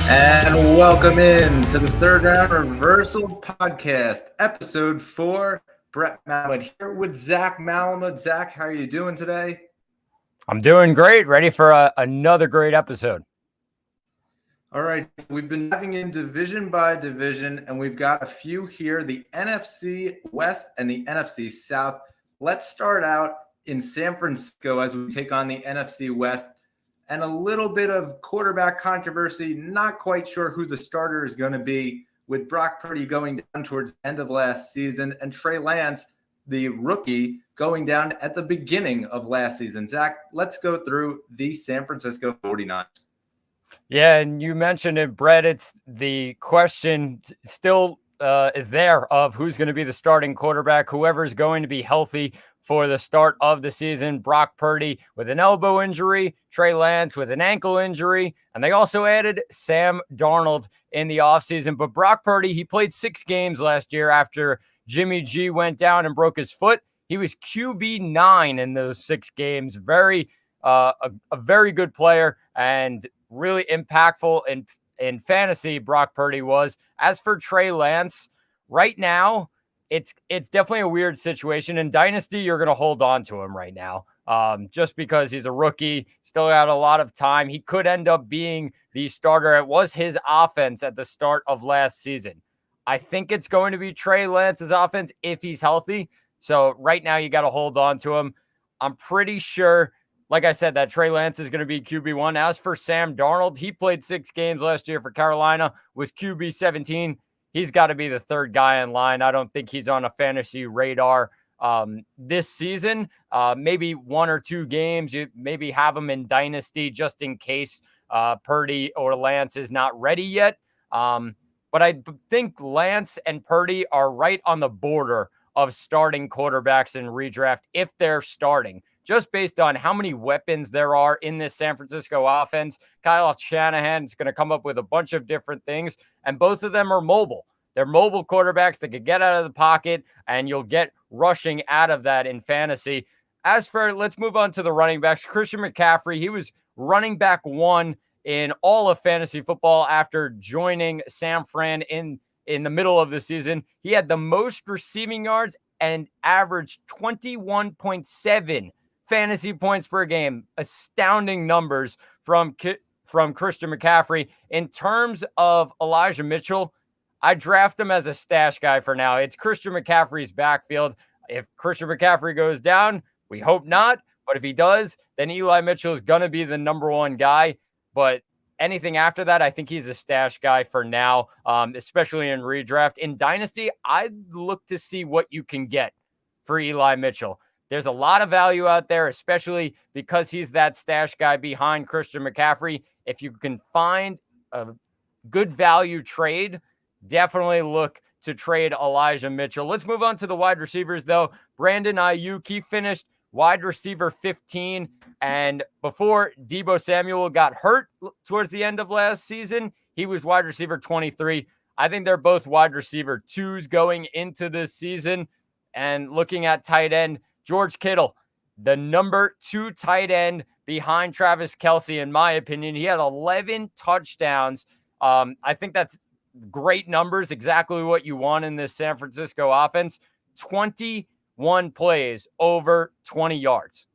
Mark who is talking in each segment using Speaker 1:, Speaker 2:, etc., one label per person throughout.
Speaker 1: And welcome in to the Third Round Reversal Podcast, Episode 4. Brett Malamud here with Zach Malamud. Zach, how are you doing today?
Speaker 2: I'm doing great. Ready for another great episode.
Speaker 1: All right. We've been diving in division by division, and we've got a few here, the NFC West and the NFC South. Let's start out in San Francisco as we take on the NFC West. And a little bit of quarterback controversy. Not quite sure who the starter is going to be, with Brock Purdy going down towards the end of last season and Trey Lance, the rookie, going down at the beginning of last season. Zach, let's go through the San Francisco 49ers.
Speaker 2: Yeah, and you mentioned it, Brett. It's the question still is there of who's going to be the starting quarterback, whoever is going to be healthy for the start of the season. Brock Purdy with an elbow injury, Trey Lance with an ankle injury, and they also added Sam Darnold in the offseason. But Brock Purdy, he played 6 games last year after Jimmy G went down and broke his foot. He was QB9 in those 6 games. A very good player and really impactful in fantasy, Brock Purdy was. As for Trey Lance, right now, it's definitely a weird situation. In Dynasty, you're going to hold on to him right now just because he's a rookie, still got a lot of time. He could end up being the starter. It was his offense at the start of last season. I think it's going to be Trey Lance's offense if he's healthy. So right now, you got to hold on to him. I'm pretty sure, like I said, that Trey Lance is going to be QB1. As for Sam Darnold, he played 6 games last year for Carolina, was QB17. He's got to be the third guy in line. I don't think he's on a fantasy radar this season. Maybe 1 or 2 games. You maybe have him in Dynasty just in case Purdy or Lance is not ready yet. But I think Lance and Purdy are right on the border of starting quarterbacks in redraft if they're starting, just based on how many weapons there are in this San Francisco offense. Kyle Shanahan is going to come up with a bunch of different things, and both of them are mobile. They're mobile quarterbacks that could get out of the pocket, and you'll get rushing out of that in fantasy. As for, let's move on to the running backs. Christian McCaffrey, he was running back 1 in all of fantasy football after joining San Fran in the middle of the season. He had the most receiving yards and averaged 21.7 fantasy points per game. Astounding numbers from Christian McCaffrey. In terms of Elijah Mitchell, I draft him as a stash guy for now. It's Christian McCaffrey's backfield. If Christian McCaffrey goes down, we hope not. But if he does, then Eli Mitchell is going to be the number 1 guy. But anything after that, I think he's a stash guy for now, especially in redraft. In Dynasty, I'd look to see what you can get for Eli Mitchell. There's a lot of value out there, especially because he's that stash guy behind Christian McCaffrey. If you can find a good value trade, definitely look to trade Elijah Mitchell. Let's move on to the wide receivers, though. Brandon Ayuk, he finished wide receiver 15. And before Deebo Samuel got hurt towards the end of last season, he was wide receiver 23. I think they're both wide receiver 2s going into this season. And looking at tight end, George Kittle, the number 2 tight end behind Travis Kelce, in my opinion. He had 11 touchdowns. I think that's great numbers, exactly what you want in this San Francisco offense. 21 plays over 20 yards.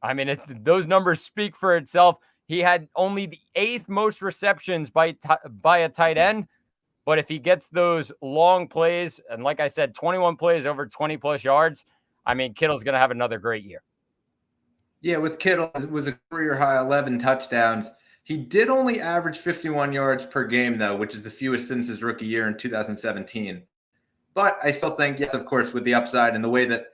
Speaker 2: I mean, those numbers speak for itself. He had only the 8th most receptions by a tight end. But if he gets those long plays, and like I said, 21 plays over 20-plus yards, I mean, Kittle's going to have another great year.
Speaker 1: Yeah, with Kittle, it was a career-high 11 touchdowns. He did only average 51 yards per game, though, which is the fewest since his rookie year in 2017. But I still think, yes, of course, with the upside and the way that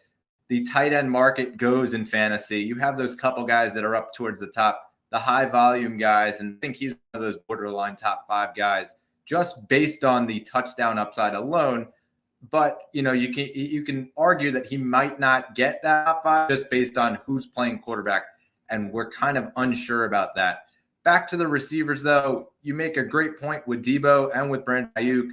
Speaker 1: the tight end market goes in fantasy, you have those couple guys that are up towards the top, the high-volume guys, and I think he's one of those borderline top 5 guys just based on the touchdown upside alone. But, you know, you can argue that he might not get that top 5 just based on who's playing quarterback, and we're kind of unsure about that. Back to the receivers, though, you make a great point with Deebo and with Brandon Ayuk.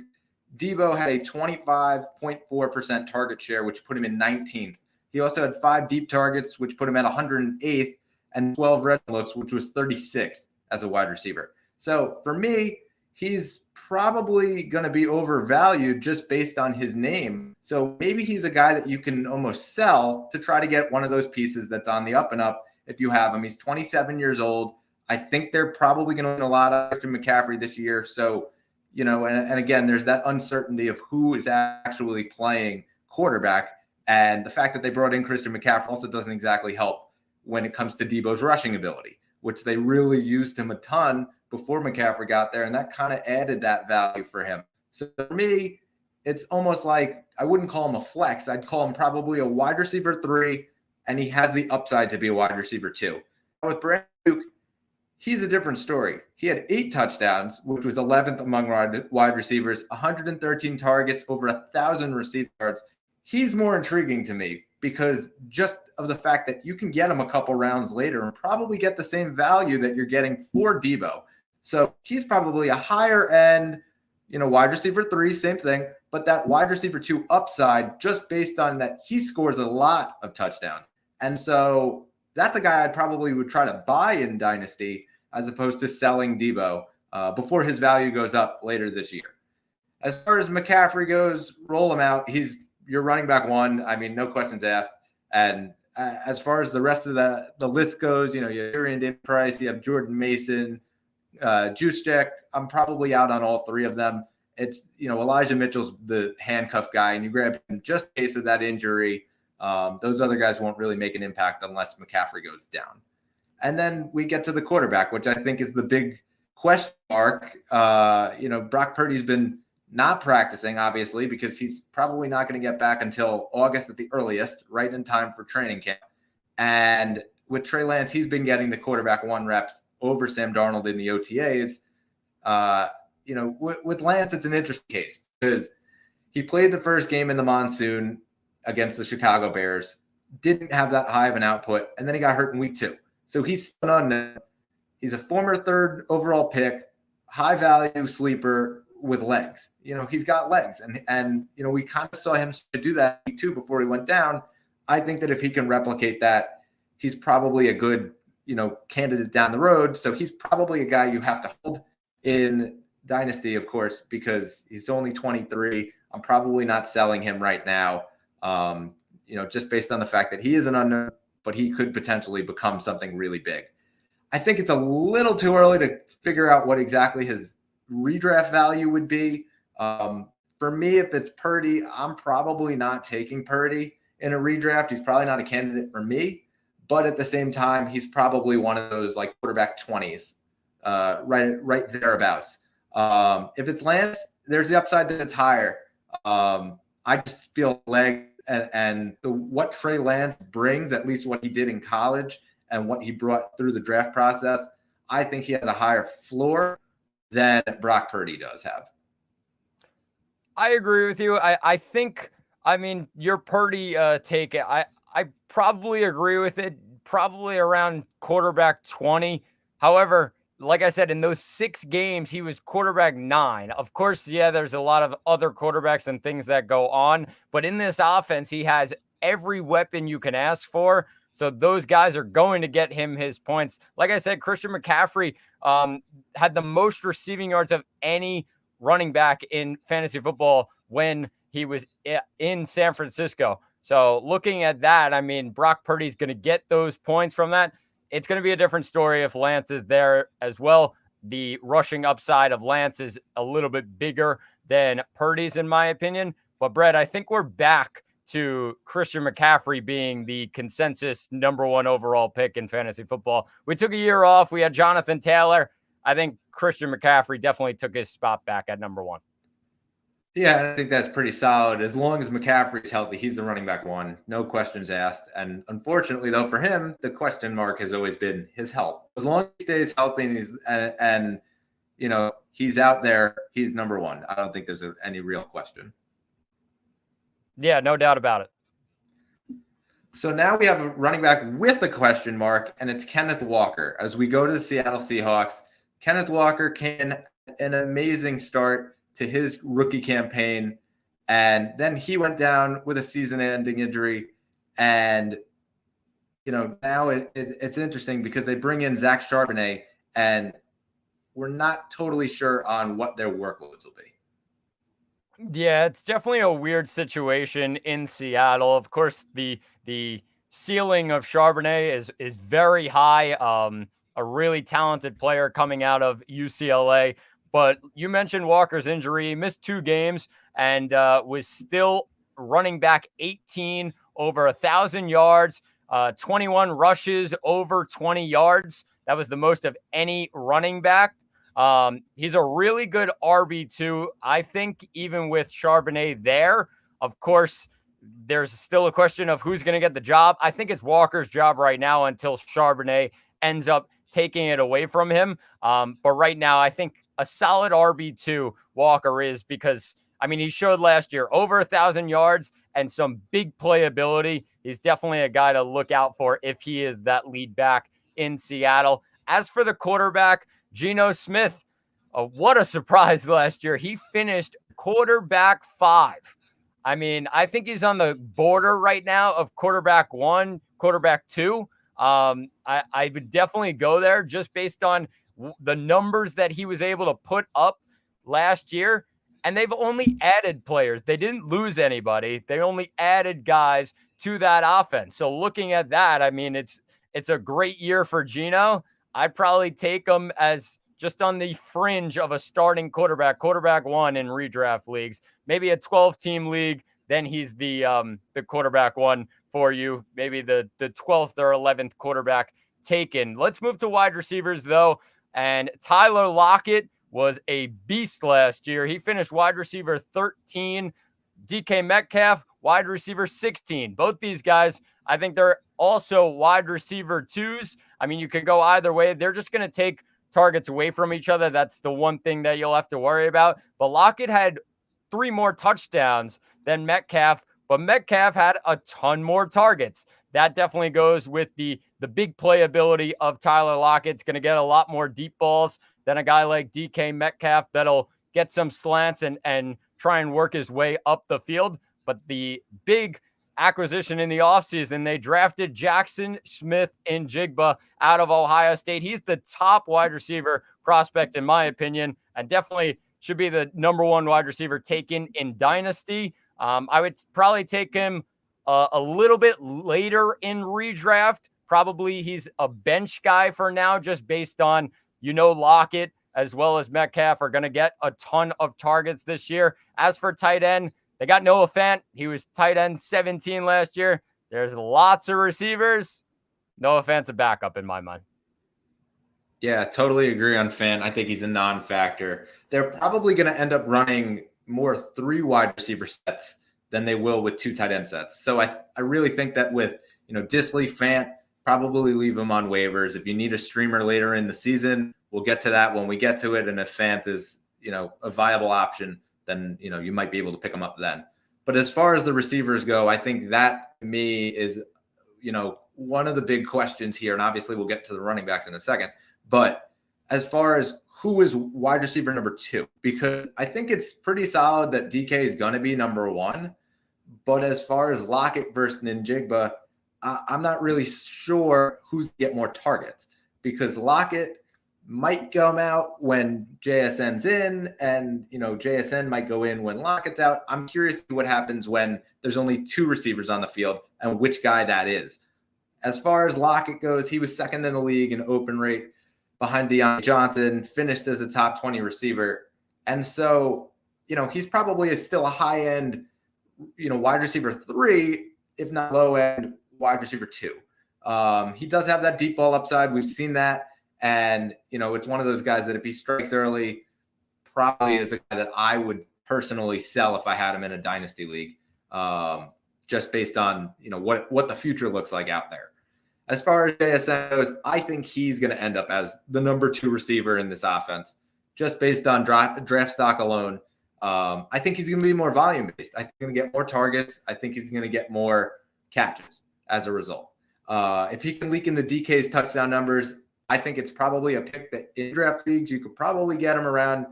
Speaker 1: Deebo had a 25.4% target share, which put him in 19th. He also had 5 deep targets, which put him at 108th, and 12 red looks, which was 36th as a wide receiver. So for me, he's probably going to be overvalued just based on his name. So maybe he's a guy that you can almost sell to try to get one of those pieces that's on the up and up if you have him. He's 27 years old. I think they're probably going to win a lot of Christian McCaffrey this year. So, and again, there's that uncertainty of who is actually playing quarterback. And the fact that they brought in Christian McCaffrey also doesn't exactly help when it comes to Deebo's rushing ability, which they really used him a ton before McCaffrey got there, and that kind of added that value for him. So for me, it's almost like I wouldn't call him a flex. I'd call him probably a wide receiver 3, and he has the upside to be a wide receiver 2. With Brandon Ayuk, he's a different story. He had 8 touchdowns, which was 11th among wide receivers, 113 targets, over 1,000 receiving yards. He's more intriguing to me because just of the fact that you can get him a couple rounds later and probably get the same value that you're getting for Deebo. So he's probably a higher end, wide receiver 3, same thing, but that wide receiver 2 upside just based on that he scores a lot of touchdowns. And so that's a guy I probably would try to buy in Dynasty as opposed to selling Deebo before his value goes up later this year. As far as McCaffrey goes, roll him out. He's your running back 1. I mean, no questions asked. And as far as the rest of the list goes, you have Darian Price, you have Jordan Mason, Juszczyk. I'm probably out on all 3 of them. It's, Elijah Mitchell's the handcuff guy, and you grab him just in case of that injury. Those other guys won't really make an impact unless McCaffrey goes down. And then we get to the quarterback, which I think is the big question mark. Brock Purdy's been not practicing, obviously, because he's probably not going to get back until August at the earliest, right in time for training camp. And with Trey Lance, he's been getting the quarterback 1 reps over Sam Darnold in the OTAs. With Lance, it's an interesting case because he played the first game in the monsoon against the Chicago Bears, didn't have that high of an output, and then he got hurt in week 2. So he's still unknown. He's a former 3rd overall pick, high value sleeper with legs. He's got legs, and we kind of saw him do that in week 2 before he went down. I think that if he can replicate that, he's probably a good candidate down the road. So he's probably a guy you have to hold in Dynasty, of course, because he's only 23. I'm probably not selling him right now, just based on the fact that he is an unknown, but he could potentially become something really big. I think it's a little too early to figure out what exactly his redraft value would be. For me, if it's Purdy, I'm probably not taking Purdy in a redraft. He's probably not a candidate for me. But at the same time, he's probably one of those like quarterback 20s, right thereabouts. If it's Lance, there's the upside that it's higher. I just feel like what Trey Lance brings, at least what he did in college and what he brought through the draft process, I think he has a higher floor than Brock Purdy does have.
Speaker 2: I agree with you. I think, your Purdy take, I probably agree with it, probably around quarterback 20. However, like I said, in those 6 games, he was quarterback 9. Of course, there's a lot of other quarterbacks and things that go on. But in this offense, he has every weapon you can ask for. So those guys are going to get him his points. Like I said, Christian McCaffrey had the most receiving yards of any running back in fantasy football when he was in San Francisco. So looking at that, Brock Purdy's going to get those points from that. It's going to be a different story if Lance is there as well. The rushing upside of Lance is a little bit bigger than Purdy's, in my opinion. But, Brett, I think we're back to Christian McCaffrey being the consensus number 1 overall pick in fantasy football. We took a year off. We had Jonathan Taylor. I think Christian McCaffrey definitely took his spot back at number 1.
Speaker 1: Yeah, I think that's pretty solid. As long as McCaffrey's healthy, he's the running back 1. No questions asked. And unfortunately, though, for him, the question mark has always been his health. As long as he stays healthy and he's out there, he's number 1. I don't think there's any real question.
Speaker 2: Yeah, no doubt about it.
Speaker 1: So now we have a running back with a question mark, and it's Kenneth Walker. As we go to the Seattle Seahawks, Kenneth Walker can an amazing start to his rookie campaign, and then he went down with a season-ending injury. And now it's interesting because they bring in Zach Charbonnet, and we're not totally sure on what their workloads will be.
Speaker 2: Yeah, it's definitely a weird situation in Seattle. Of course, the ceiling of Charbonnet is very high. A really talented player coming out of UCLA. But you mentioned Walker's injury. He missed 2 games and was still running back 18, over 1,000 yards, 21 rushes, over 20 yards. That was the most of any running back. He's a really good RB2. I think even with Charbonnet there, of course, there's still a question of who's going to get the job. I think it's Walker's job right now until Charbonnet ends up taking it away from him. But right now, I think a solid RB2 Walker is, because, I mean, he showed last year over 1,000 yards and some big playability. He's definitely a guy to look out for if he is that lead back in Seattle. As for the quarterback, Geno Smith, what a surprise last year. He finished quarterback 5. I mean, I think he's on the border right now of quarterback 1, quarterback 2. I would definitely go there just based on the numbers that he was able to put up last year. And they've only added players. They didn't lose anybody. They only added guys to that offense. So looking at that, I mean, it's a great year for Geno. I'd probably take him as just on the fringe of a starting quarterback 1 in redraft leagues, maybe a 12-team league. Then he's the quarterback 1 for you, maybe the 12th or 11th quarterback taken. Let's move to wide receivers, though. And Tyler Lockett was a beast last year. He finished wide receiver 13. DK Metcalf, wide receiver 16. Both these guys, I think they're also wide receiver 2s. I mean, you can go either way. They're just going to take targets away from each other. That's the one thing that you'll have to worry about. But Lockett had 3 more touchdowns than Metcalf, but Metcalf had a ton more targets. That definitely goes with the big playability of Tyler Lockett. It's going to get a lot more deep balls than a guy like DK Metcalf that'll get some slants and try and work his way up the field. But the big acquisition in the offseason, they drafted Jackson Smith-Njigba out of Ohio State. He's the top wide receiver prospect, in my opinion, and definitely should be the number 1 wide receiver taken in Dynasty. I would probably take him a little bit later in redraft. Probably he's a bench guy for now, just based on, Lockett as well as Metcalf are going to get a ton of targets this year. As for tight end, they got Noah Fant. He was tight end 17 last year. There's lots of receivers. Noah Fant's a backup in my mind.
Speaker 1: Yeah, totally agree on Fant. I think he's a non-factor. They're probably going to end up running more 3 wide receiver sets than they will with 2 tight end sets. So I really think that with, Disley, Fant, probably leave them on waivers. If you need a streamer later in the season, we'll get to that when we get to it. And if Fant is, a viable option, then, you might be able to pick them up then. But as far as the receivers go, I think that to me is, one of the big questions here. And obviously we'll get to the running backs in a second. But as far as who is wide receiver number 2, because I think it's pretty solid that DK is going to be number 1. But as far as Lockett versus Njigba, I'm not really sure who's get more targets, because Lockett might come out when JSN's in, and JSN might go in when Lockett's out. I'm curious to see what happens when there's only 2 receivers on the field and which guy that is. As far as Lockett goes, he was 2nd in the league in open rate behind Deion Johnson, finished as a top 20 receiver. And so, he's probably still a high-end, wide receiver 3, if not low-end wide receiver 2. He does have that deep ball upside. We've seen that. And, it's one of those guys that if he strikes early, probably is a guy that I would personally sell if I had him in a dynasty league, just based on, what the future looks like out there. As far as JSN goes, I think he's going to end up as the number 2 receiver in this offense, just based on draft stock alone. I think he's going to be more volume-based. I think he's going to get more targets. I think he's going to get more catches as a result. If he can leak in the DK's touchdown numbers, I think it's probably a pick that in draft leagues, you could probably get him around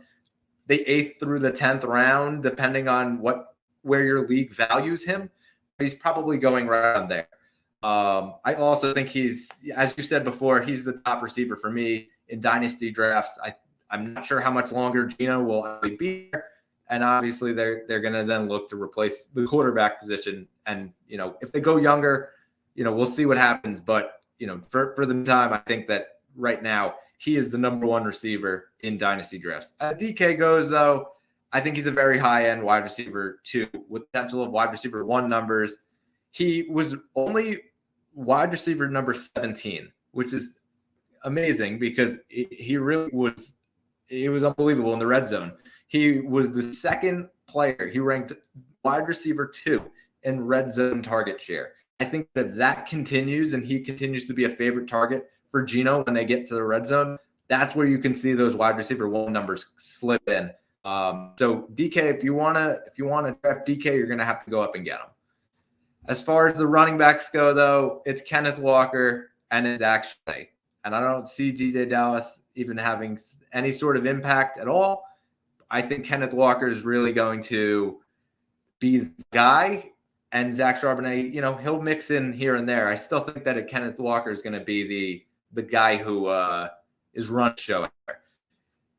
Speaker 1: the 8th through the 10th round, depending on where your league values him. He's probably going right around there. I also think he's, as you said before, he's the top receiver for me in dynasty drafts. I'm not sure how much longer Geno will actually be there. And obviously they're going to then look to replace the quarterback position. And, if they go younger, we'll see what happens. But, for the meantime, I think that right now he is the number one receiver in dynasty drafts. As DK goes, though, I think he's a very high-end wide receiver, too, with potential of wide receiver 1 numbers. He was only wide receiver number 17, which is amazing because he really was – it was unbelievable in the red zone. He was the second player. He ranked wide receiver 2 in red zone target share. I think that if that continues and he continues to be a favorite target for Geno when they get to the red zone, that's where you can see those wide receiver 1 numbers slip in. So DK, if you want to draft DK, you're going to have to go up and get him. As far as the running backs go, though, it's Kenneth Walker and it's actually, and I don't see DJ Dallas even having any sort of impact at all. I think Kenneth Walker is really going to be the guy, and Zach Charbonnet, he'll mix in here and there. I still think that Kenneth Walker is going to be the guy who is run show.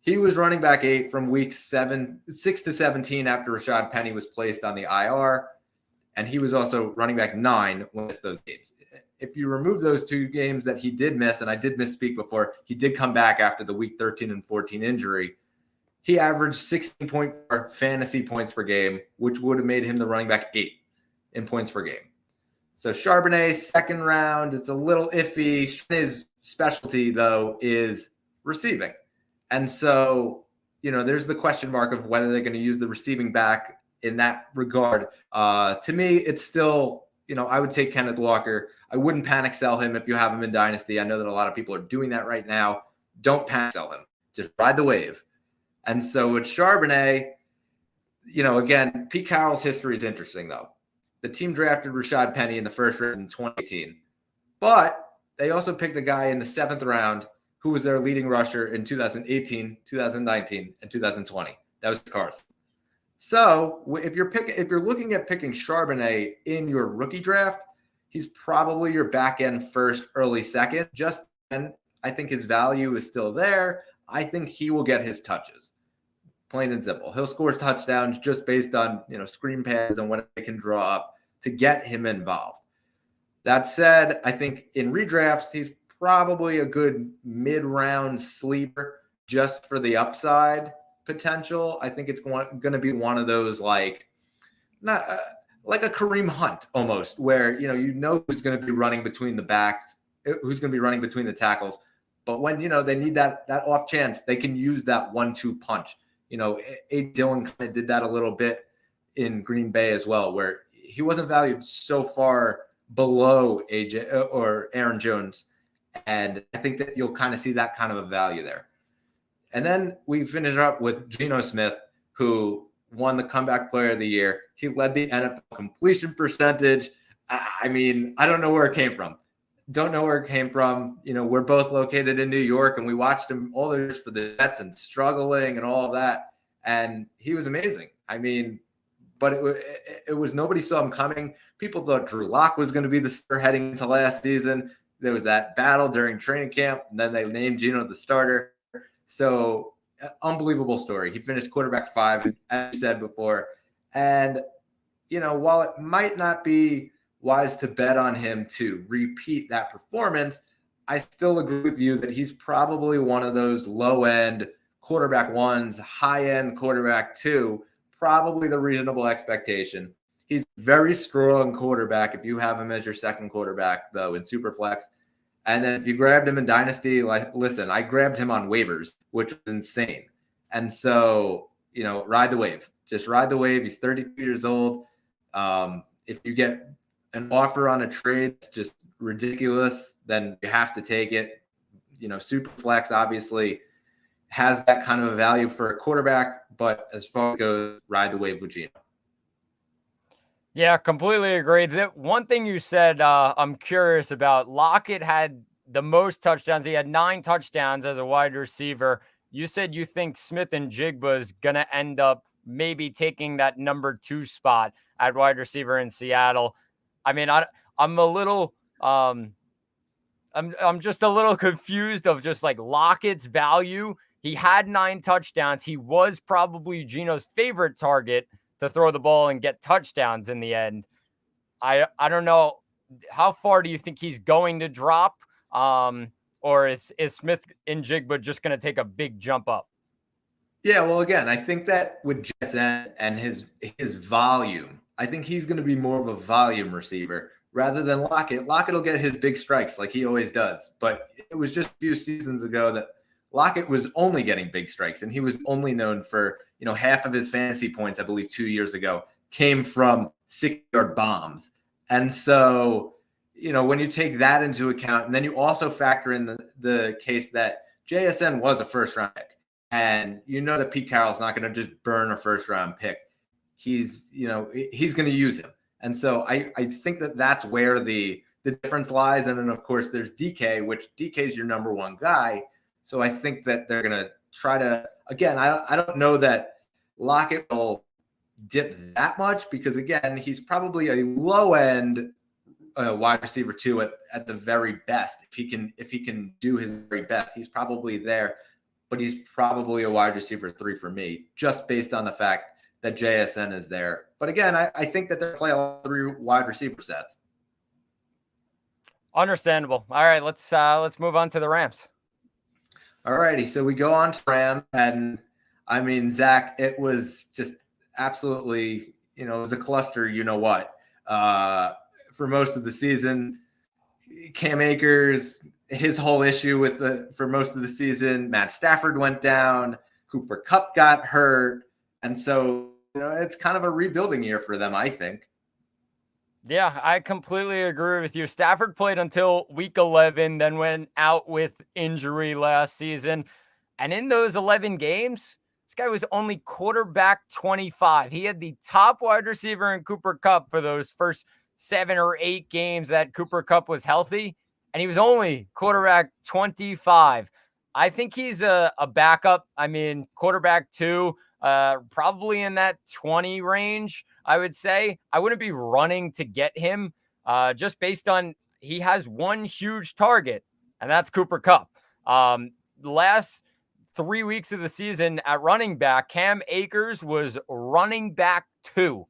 Speaker 1: He was running back 8 from week 6 to 17 after Rashad Penny was placed on the IR, and he was also running back 9 when he missed those games. If you remove those 2 games that he did miss, and I did misspeak before, he did come back after the week 13 and 14 injury. He averaged 16.4 fantasy points per game, which would have made him the running back 8 in points per game. So Charbonnet, second round, it's a little iffy. His specialty, though, is receiving. And so, there's the question mark of whether they're going to use the receiving back in that regard. To me, it's still, I would take Kenneth Walker. I wouldn't panic sell him if you have him in Dynasty. I know that a lot of people are doing that right now. Don't panic sell him. Just ride the wave. And so with Charbonnet, again, Pete Carroll's history is interesting, though. The team drafted Rashad Penny in the first round in 2018. But they also picked a guy in the 7th round who was their leading rusher in 2018, 2019, and 2020. That was Carson. So if you're looking at picking Charbonnet in your rookie draft, he's probably your back end first, early second. Just then, I think his value is still there. I think he will get his touches. Plain and simple. He'll score touchdowns just based on, screen passes and what they can draw up to get him involved. That said, I think in redrafts, he's probably a good mid-round sleeper just for the upside potential. I think it's going to be one of those like a Kareem Hunt almost, where who's going to be running between the backs, who's going to be running between the tackles. But when they need that off chance, they can use that 1-2 punch. A. Dillon kind of did that a little bit in Green Bay as well, where he wasn't valued so far below AJ or Aaron Jones. And I think that you'll kind of see that kind of a value there. And then we finish up with Geno Smith, who won the Comeback Player of the Year. He led the NFL completion percentage. I mean, I don't know where it came from. We're both located in New York, and we watched him all the years for the Jets and struggling and all of that. And he was amazing. I mean, but it was nobody saw him coming. People thought Drew Lock was going to be the starter heading into last season. There was that battle during training camp, and then they named Geno the starter. So unbelievable story. He finished quarterback 5, as you said before. And, while it might not be wise to bet on him to repeat that performance, I still agree with you that he's probably one of those low-end quarterback 1s, high-end quarterback 2, probably the reasonable expectation. He's a very strong quarterback if you have him as your second quarterback, though, in Superflex. And then if you grabbed him in Dynasty, listen, I grabbed him on waivers, which was insane. And so, ride the wave. Just ride the wave. He's 32 years old. If you get an offer on a trade that's just ridiculous, then you have to take it. Superflex obviously has that kind of a value for a quarterback, but as far as it goes, ride the wave with Geno.
Speaker 2: Yeah, completely agree. The one thing you said, I'm curious about. Lockett had the most touchdowns. He had 9 touchdowns as a wide receiver. You said you think Smith and Jigba is going to end up maybe taking that number 2 spot at wide receiver in Seattle. I mean, I'm a little, I'm just a little confused of just like Lockett's value. He had 9 touchdowns. He was probably Gino's favorite target to throw the ball and get touchdowns in the end. I don't know, how far do you think he's going to drop? Or is Smith and Jigba just going to take a big jump up?
Speaker 1: Yeah, well, again, I think that with JSN and his volume, I think he's going to be more of a volume receiver rather than Lockett. Lockett will get his big strikes like he always does. But it was just a few seasons ago that Lockett was only getting big strikes, and he was only known for, half of his fantasy points, I believe 2 years ago, came from 6-yard bombs. And so, when you take that into account, and then you also factor in the case that JSN was a first-round pick. And that Pete Carroll's not going to just burn a first-round pick. He's going to use him. And so I think that that's where the difference lies. And then, of course, there's DK, which DK is your number one guy. So I think that they're going to try to, again, I don't know that Lockett will dip that much because, again, he's probably a low-end wide receiver 2 at the very best. If he can do his very best, he's probably there. But he's probably a wide receiver 3 for me, just based on the fact that JSN is there. But again, I think that they're playing all 3 wide receiver sets.
Speaker 2: Understandable. All right, let's move on to the Rams.
Speaker 1: All righty, so we go on to Rams, and I mean, Zach, it was just absolutely, it was a cluster. For most of the season, Cam Akers. His whole issue for most of the season, Matt Stafford went down, Cooper Kupp got hurt. And so, it's kind of a rebuilding year for them, I think.
Speaker 2: Yeah, I completely agree with you. Stafford played until week 11, then went out with injury last season. And in those 11 games, this guy was only quarterback 25. He had the top wide receiver in Cooper Kupp for those first 7 or 8 games that Cooper Kupp was healthy. And he was only quarterback 25. I think he's a backup. I mean, quarterback 2, probably in that 20 range, I would say. I wouldn't be running to get him just based on he has one huge target, and that's Cooper Kupp. The last 3 weeks of the season at running back, Cam Akers was running back 2.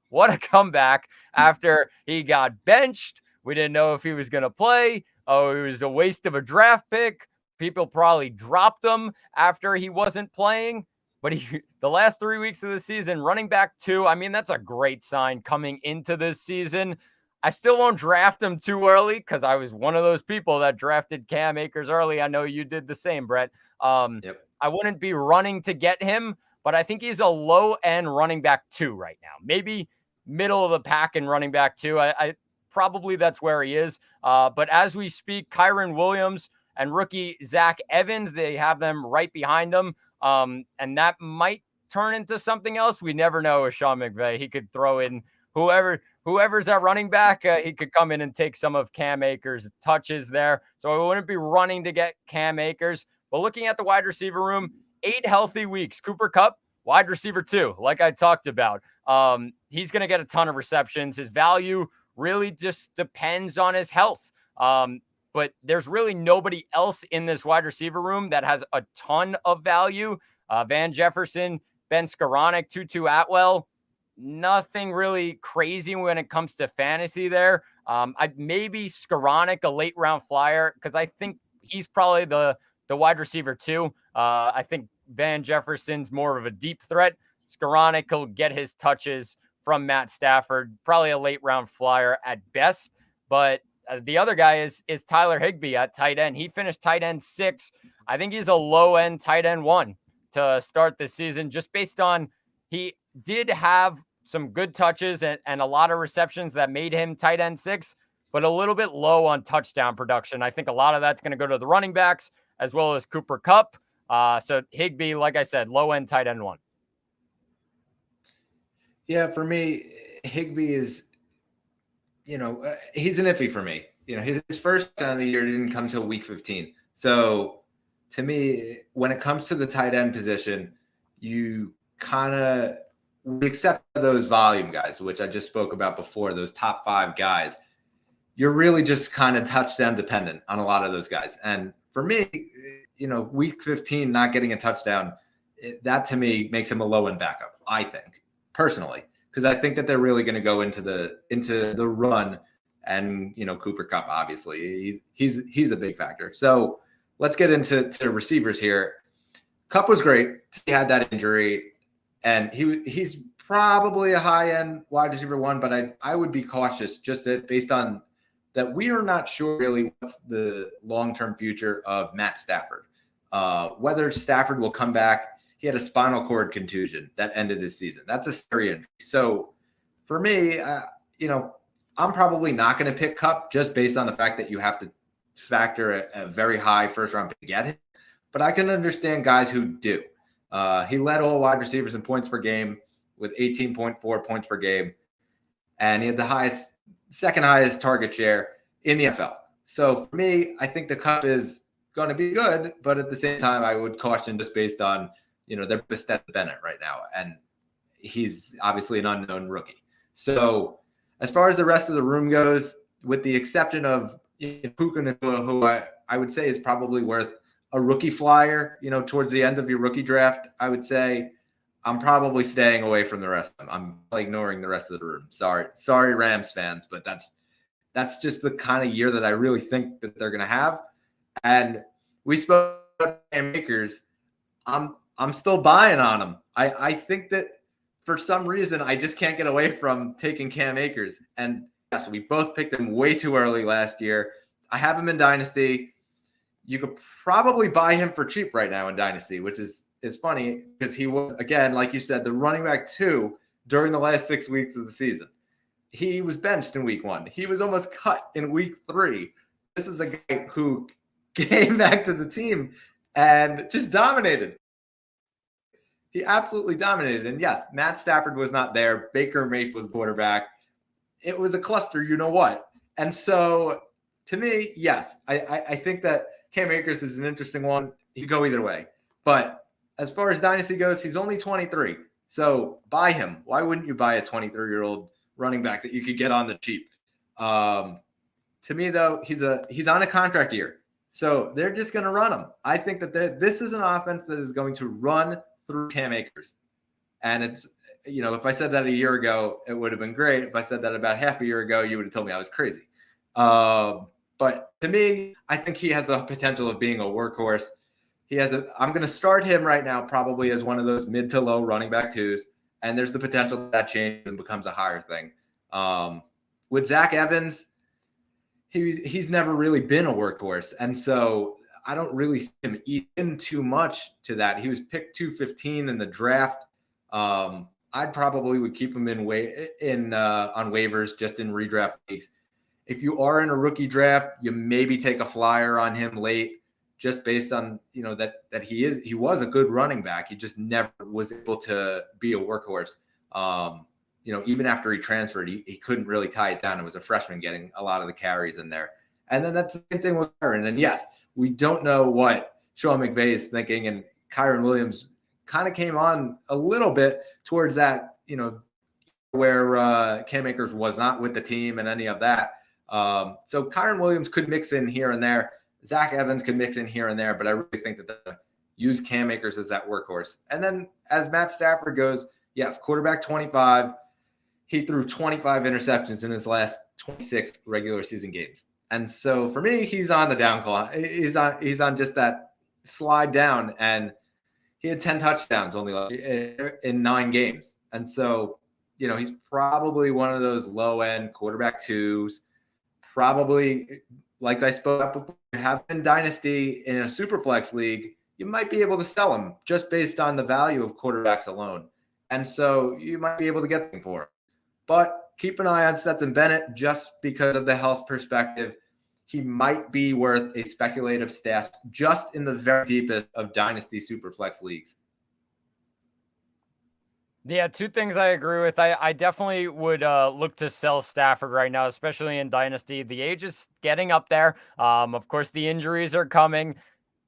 Speaker 2: What a comeback after he got benched. We didn't know if he was going to play. Oh, it was a waste of a draft pick. People probably dropped him after he wasn't playing. But the last 3 weeks of the season, running back 2, I mean, that's a great sign coming into this season. I still won't draft him too early because I was one of those people that drafted Cam Akers early. I know you did the same, Brett.
Speaker 1: Yep.
Speaker 2: I wouldn't be running to get him, but I think he's a low-end running back 2 right now. Maybe middle of the pack in running back 2. I probably that's where he is. But as we speak, Kyron Williams and rookie Zach Evans, they have them right behind them. And that might turn into something else. We never know with Sean McVay. He could throw in whoever's at running back. He could come in and take some of Cam Akers' touches there. So I wouldn't be running to get Cam Akers. But looking at the wide receiver room, 8 healthy weeks. Cooper Kupp, wide receiver 2, like I talked about. He's going to get a ton of receptions. His value really just depends on his health. But there's really nobody else in this wide receiver room that has a ton of value. Van Jefferson, Ben Skoranek, Tutu Atwell, nothing really crazy when it comes to fantasy there. I'd maybe Skoranek, a late round flyer, because I think he's probably the wide receiver 2. I think Van Jefferson's more of a deep threat. Skoranek will get his touches from Matt Stafford, probably a late round flyer at best. But the other guy is Tyler Higbee at tight end. He finished tight end 6. I think he's a low end tight end 1 to start this season, just based on he did have some good touches and a lot of receptions that made him tight end 6, but a little bit low on touchdown production. I think a lot of that's going to go to the running backs as well as Cooper Kupp. So Higbee, like I said, low end tight end 1.
Speaker 1: Yeah, for me, Higbee is, he's an iffy for me. His first time of the year didn't come till week 15. So to me, when it comes to the tight end position, you kind of accept those volume guys, which I just spoke about before, those top 5 guys. You're really just kind of touchdown dependent on a lot of those guys. And for me, week 15 not getting a touchdown, that to me makes him a low end backup, I think, personally, because I think that they're really going to go into the run, and Cooper Kupp, obviously he's a big factor. So let's get into receivers here. Kupp was great. He had that injury, and he's probably a high end wide receiver one, but I would be cautious just based on that. We are not sure really what's the long term future of Matt Stafford. Whether Stafford will come back. He had a spinal cord contusion that ended his season. That's a serious injury. So for me, I'm probably not going to pick Kupp just based on the fact that you have to factor a very high first round pick to get him. But I can understand guys who do. He led all wide receivers in points per game with 18.4 points per game. And he had the second highest target share in the NFL. So for me, I think the Kupp is going to be good, but at the same time, I would caution just based on, they're Stetson Bennett right now, and he's obviously an unknown rookie. So as far as the rest of the room goes, with the exception of Puka Nacua, who I would say is probably worth a rookie flyer, towards the end of your rookie draft, I would say I'm probably staying away from the rest of them. I'm ignoring the rest of the room. Sorry, Rams fans, but that's just the kind of year that I really think that they're going to have. And we spoke about Cam Akers. I'm still buying on him. I think that for some reason I just can't get away from taking Cam Akers. And yes, we both picked him way too early last year. I have him in Dynasty. You could probably buy him for cheap right now in Dynasty, which is funny because he was, again, like you said, the running back 2 during the last 6 weeks of the season. He was benched in week 1. He was almost cut in week 3. This is a guy who came back to the team and just dominated. He absolutely dominated. And yes, Matt Stafford was not there. Baker Mayfield was the quarterback. It was a cluster, you know what? And so to me, yes, I think that Cam Akers is an interesting one. He could go either way. But as far as Dynasty goes, he's only 23. So buy him. Why wouldn't you buy a 23-year-old running back that you could get on the cheap? To me, though, he's on a contract year. So they're just going to run him. I think that this is an offense that is going to run through Cam Akers. And it's, if I said that a year ago, it would have been great. If I said that about half a year ago, you would have told me I was crazy. But to me, I think he has the potential of being a workhorse. I'm going to start him right now probably as one of those mid to low running back 2s. And there's the potential that changes and becomes a higher thing. With Zach Evans, he's never really been a workhorse. And so I don't really see him eat in too much to that. He was picked 215 in the draft. I'd probably would keep him on waivers, just in redraft leagues. If you are in a rookie draft, you maybe take a flyer on him late, just based on that he was a good running back. He just never was able to be a workhorse. Even after he transferred, he couldn't really tie it down. It was a freshman getting a lot of the carries in there. And then that's the same thing with Kyron. And yes, we don't know what Sean McVay is thinking. And Kyron Williams kind of came on a little bit towards that, where Cam Akers was not with the team and any of that. So Kyron Williams could mix in here and there. Zach Evans could mix in here and there. But I really think that they'll use Cam Akers as that workhorse. And then as Matt Stafford goes, yes, quarterback 25. He threw 25 interceptions in his last 26 regular season games. And so for me, he's on the down. He's on just that slide down, and he had 10 touchdowns only in 9 games. And so, he's probably one of those low end quarterback 2s. Probably, like I spoke up before, have in Dynasty in a Superflex league, you might be able to sell him just based on the value of quarterbacks alone. And so you might be able to get them for him. But keep an eye on Stetson Bennett just because of the health perspective. He might be worth a speculative stash just in the very deepest of Dynasty Superflex leagues.
Speaker 2: Yeah, 2 things I agree with. I definitely would look to sell Stafford right now, especially in Dynasty. The age is getting up there. Of course, the injuries are coming.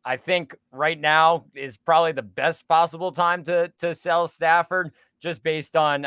Speaker 2: I think right now is probably the best possible time to sell Stafford, just based on,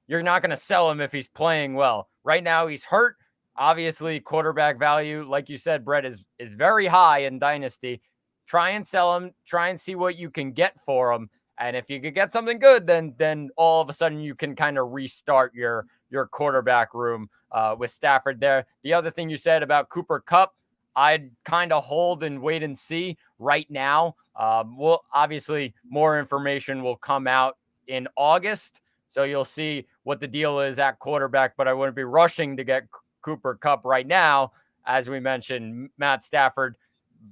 Speaker 2: you're not going to sell him if he's playing well. Right now, he's hurt. Obviously, quarterback value, like you said, Brett, is very high in Dynasty. Try and sell him. Try and see what you can get for him. And if you could get something good, then all of a sudden you can kind of restart your quarterback room with Stafford there. The other thing you said about Cooper Kupp, I'd kind of hold and wait and see right now. Well, obviously, more information will come out in August, so you'll see what the deal is at quarterback. But I wouldn't be rushing to get Cooper Kupp right now. As we mentioned, Matt Stafford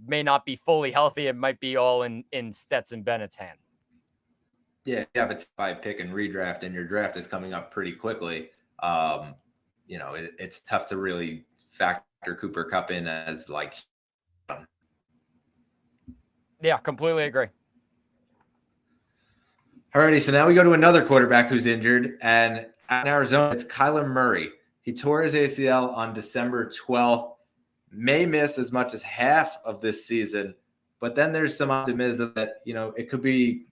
Speaker 2: may not be fully healthy. It might be all in Stetson Bennett's hand.
Speaker 1: Yeah, if you have a top 5 pick and redraft, and your draft is coming up pretty quickly, it's tough to really factor Cooper Kupp in as like.
Speaker 2: Yeah, completely agree.
Speaker 1: Alrighty, so now we go to another quarterback who's injured, and in Arizona, it's Kyler Murray. He tore his ACL on December 12th, may miss as much as half of this season, but then there's some optimism that, it could be,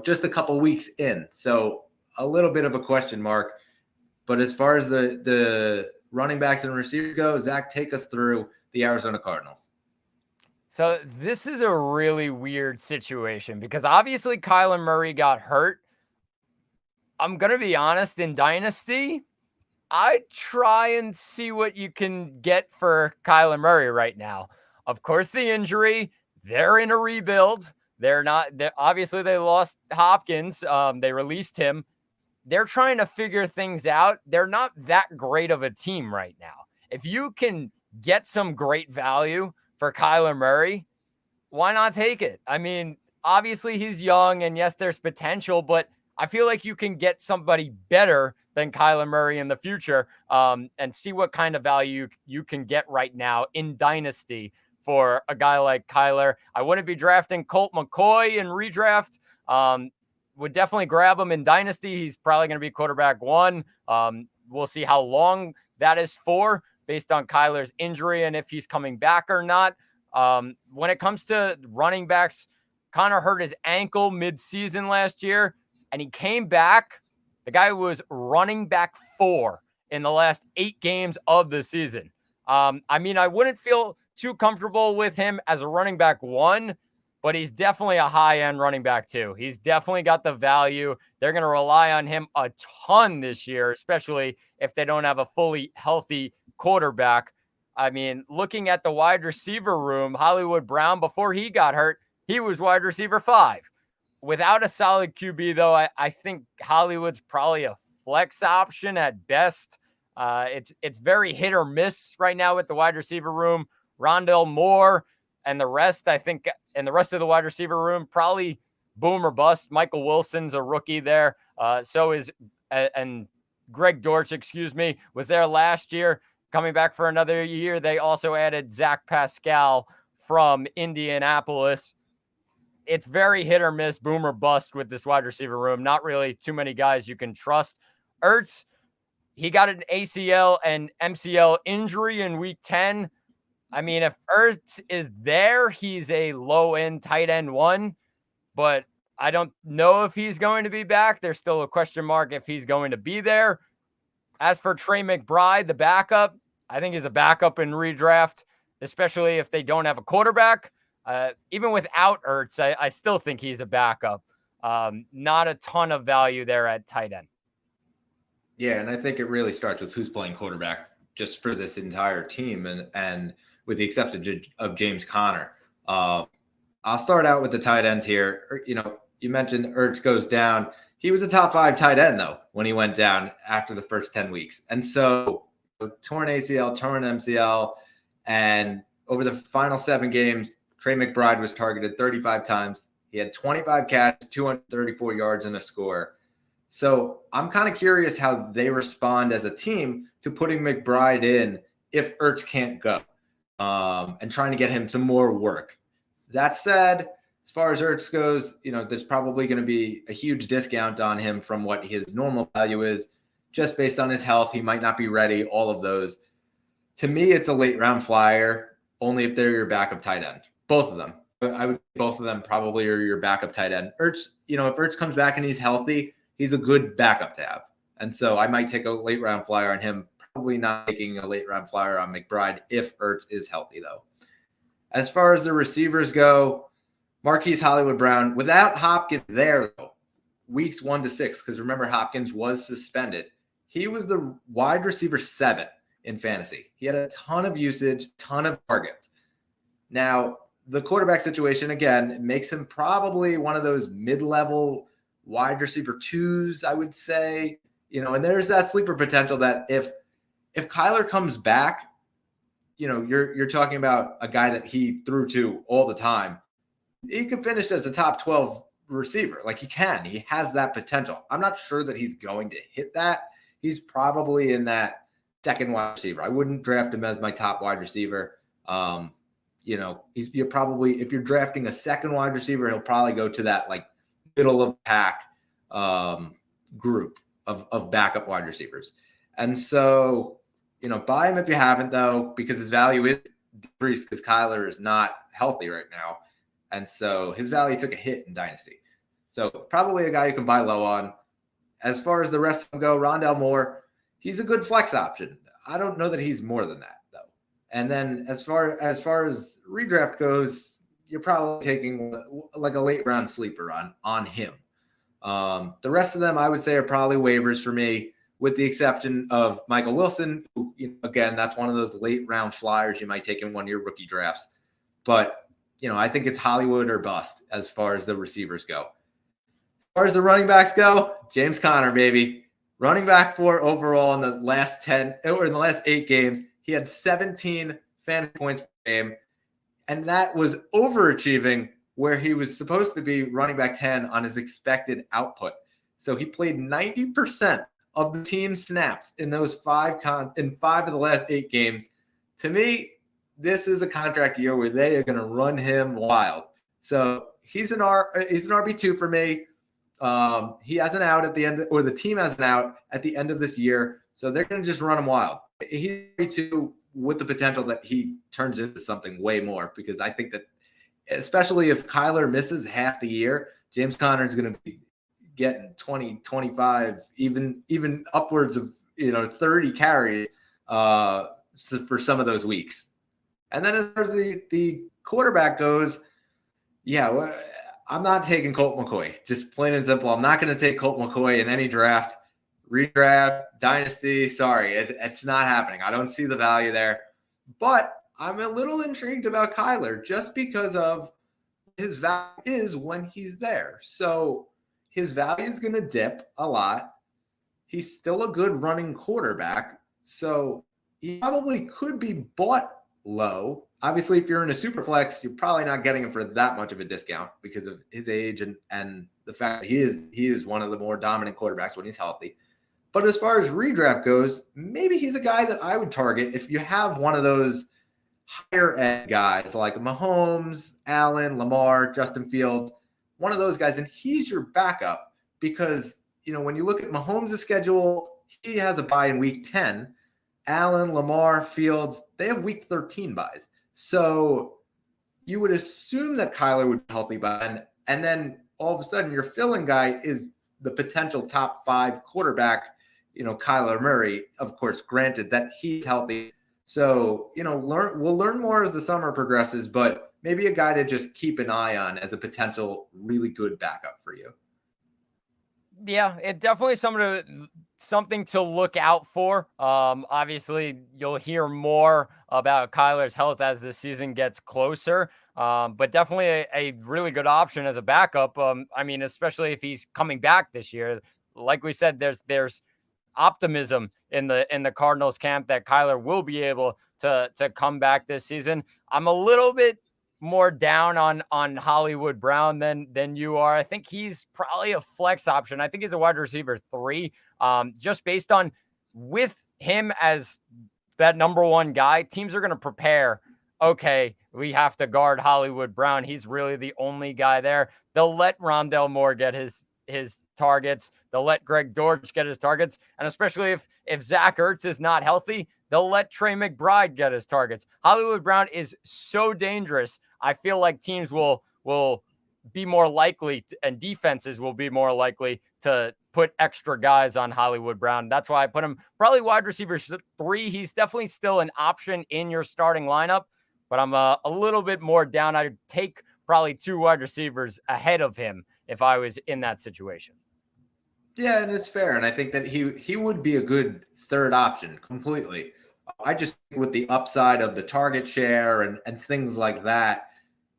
Speaker 1: just a couple weeks in. So a little bit of a question mark. But as far as the running backs and receivers go, Zach, take us through the Arizona Cardinals.
Speaker 2: So this is a really weird situation because obviously Kyler Murray got hurt. I'm going to be honest, in Dynasty, I try and see what you can get for Kyler Murray right now. Of course, the injury, they're in a rebuild. Obviously they lost Hopkins. They released him. They're trying to figure things out. They're not that great of a team right now. If you can get some great value for Kyler Murray, why not take it? I mean, obviously he's young and yes, there's potential, but I feel like you can get somebody better than Kyler Murray in the future and see what kind of value you can get right now in Dynasty for a guy like Kyler. I wouldn't be drafting Colt McCoy in redraft. Would definitely grab him in Dynasty. He's probably going to be quarterback 1. We'll see how long that is for based on Kyler's injury and if he's coming back or not. When it comes to running backs, Connor hurt his ankle mid-season last year, and he came back. The guy was running back 4 in the last 8 games of the season. I wouldn't feel too comfortable with him as a running back 1, but he's definitely a high-end running back 2. He's definitely got the value. They're going to rely on him a ton this year, especially if they don't have a fully healthy quarterback. I mean, looking at the wide receiver room, Hollywood Brown, before he got hurt, he was wide receiver 5. Without a solid QB, though, I think Hollywood's probably a flex option at best. It's very hit or miss right now with the wide receiver room. Rondell Moore and the rest, I think, and the rest of the wide receiver room, probably boom or bust. Michael Wilson's a rookie there. So is and Greg Dortch, was there last year. Coming back for another year, they also added Zach Pascal from Indianapolis. It's very hit or miss, boom or bust with this wide receiver room. Not really too many guys you can trust. Ertz, he got an ACL and MCL injury in week 10. I mean, if Ertz is there, he's a low-end tight end 1, but I don't know if he's going to be back. There's still a question mark if he's going to be there. As for Trey McBride, the backup, I think he's a backup in redraft, especially if they don't have a quarterback. Even without Ertz, I still think he's a backup. Not a ton of value there at tight end.
Speaker 1: Yeah, and I think it really starts with who's playing quarterback just for this entire team, and with the exception of James Conner. I'll start out with the tight ends here. You mentioned Ertz goes down. He was a top 5 tight end, though, when he went down after the first 10 weeks. And so torn ACL, torn MCL, and over the final 7 games, Trey McBride was targeted 35 times. He had 25 catches, 234 yards, and a score. So I'm kind of curious how they respond as a team to putting McBride in if Ertz can't go, and trying to get him some more work. That said, as far as Ertz goes, there's probably going to be a huge discount on him from what his normal value is, just based on his health. He might not be ready, all of those. To me, it's a late round flyer, only if they're your backup tight end. Both of them. I would both of them probably are your backup tight end. Ertz, if Ertz comes back and he's healthy, he's a good backup to have. And so I might take a late round flyer on him probably not taking a late round flyer on McBride if Ertz is healthy, though. As far as the receivers go, Marquise Hollywood Brown, without Hopkins there, though, weeks 1 to 6, because remember, Hopkins was suspended. He was the wide receiver 7 in fantasy. He had a ton of usage, ton of targets. Now, the quarterback situation, again, makes him probably one of those mid-level wide receiver 2s, I would say. And there's that sleeper potential that if Kyler comes back, you're talking about a guy that he threw to all the time. He could finish as a top 12 receiver. Like, he has that potential. I'm not sure that he's going to hit that. He's probably in that second wide receiver. I wouldn't draft him as my top wide receiver. You're probably, if you're drafting a second wide receiver, he'll probably go to that like middle of pack group of backup wide receivers. And so, buy him if you haven't, though, because his value is decreased because Kyler is not healthy right now. And so his value took a hit in Dynasty. So probably a guy you can buy low on. As far as the rest of them go, Rondale Moore, he's a good flex option. I don't know that he's more than that, though. And then as far as redraft goes, you're probably taking like a late round sleeper on him. The rest of them, I would say, are probably waivers for me, with the exception of Michael Wilson, who, again, that's one of those late round flyers you might take in one of your rookie drafts. But I think it's Hollywood or bust as far as the receivers go. As far as the running backs go, James Conner, baby. Running back 4 overall in the last 10 or in the last 8 games. He had 17 fantasy points per game. And that was overachieving where he was supposed to be running back 10 on his expected output. So he played 90% of the team's snaps in those 5 of the last 8 games. To me, this is a contract year where they are going to run him wild. So he's an RB2 for me. He has an out at the end, or the team has an out at the end of this year. So they're going to just run him wild. He's RB2 with the potential that he turns into something way more, because I think that especially if Kyler misses half the year, James Conner is going to be getting 20, 25, even upwards of 30 carries for some of those weeks. And then as far as the quarterback goes, I'm not taking Colt McCoy. Just plain and simple. I'm not going to take Colt McCoy in any draft, redraft, dynasty. Sorry, it's not happening. I don't see the value there. But I'm a little intrigued about Kyler just because of his value is when he's there. So his value is going to dip a lot. He's still a good running quarterback. So he probably could be bought low. Obviously, if you're in a super flex, you're probably not getting him for that much of a discount because of his age and the fact that he is one of the more dominant quarterbacks when he's healthy. But as far as redraft goes, maybe he's a guy that I would target if you have one of those higher end guys like Mahomes, Allen, Lamar, Justin Fields, one of those guys, and he's your backup because, when you look at Mahomes' schedule, he has a bye in week 10. Allen, Lamar, Fields, they have week 13 buys. So you would assume that Kyler would be healthy by then. And then all of a sudden your fill-in guy is the potential top 5 quarterback, Kyler Murray, of course, granted that he's healthy. So, we'll learn more as the summer progresses, but maybe a guy to just keep an eye on as a potential really good backup for you.
Speaker 2: Yeah, it definitely something to look out for. Obviously, you'll hear more about Kyler's health as the season gets closer, but definitely a really good option as a backup. Especially if he's coming back this year. Like we said, there's optimism in the Cardinals camp that Kyler will be able to come back this season. I'm a little bit more down on Hollywood Brown than you are. I think he's probably a flex option. I think he's a wide receiver 3, just based on with him as that number 1 guy, teams are going to prepare. Okay, we have to guard Hollywood Brown. He's really the only guy there. They'll let Rondale Moore get his targets. They'll let Greg Dortch get his targets. And especially if Zach Ertz is not healthy, they'll let Trey McBride get his targets. Hollywood Brown is so dangerous. I feel like teams will be more likely and defenses will be more likely to put extra guys on Hollywood Brown. That's why I put him probably wide receiver 3. He's definitely still an option in your starting lineup, but I'm a little bit more down. I'd take probably 2 wide receivers ahead of him if I was in that situation.
Speaker 1: Yeah, and it's fair. And I think that he would be a good third option completely. I just think with the upside of the target share and things like that,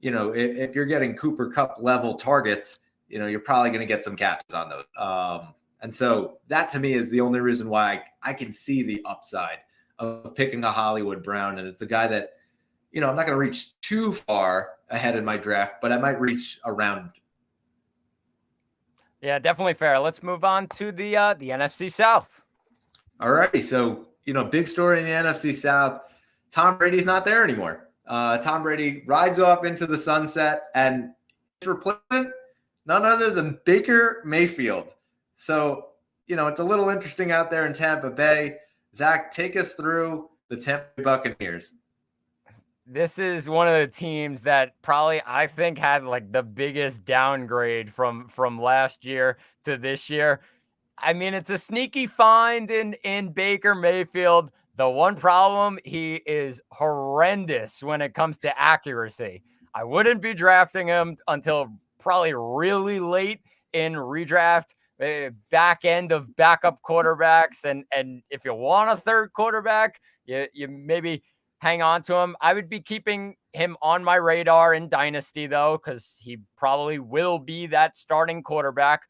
Speaker 1: if you're getting Cooper Kupp level targets, you're probably going to get some catches on those. And so that to me is the only reason why I can see the upside of picking a Hollywood Brown. And it's a guy that, I'm not going to reach too far ahead in my draft, but I might reach around.
Speaker 2: Yeah, definitely fair. Let's move on to the NFC South.
Speaker 1: All righty. So, big story in the NFC South. Tom Brady's not there anymore. Tom Brady rides off into the sunset, and his replacement, none other than Baker Mayfield. So, it's a little interesting out there in Tampa Bay. Zach, take us through the Tampa Bay Buccaneers.
Speaker 2: This is one of the teams that probably I think had like the biggest downgrade from last year to this year. I mean, it's a sneaky find in Baker Mayfield. The one problem, he is horrendous when it comes to accuracy. I wouldn't be drafting him until probably really late in redraft, back end of backup quarterbacks. And if you want a third quarterback, you maybe hang on to him. I would be keeping him on my radar in Dynasty, though, because he probably will be that starting quarterback.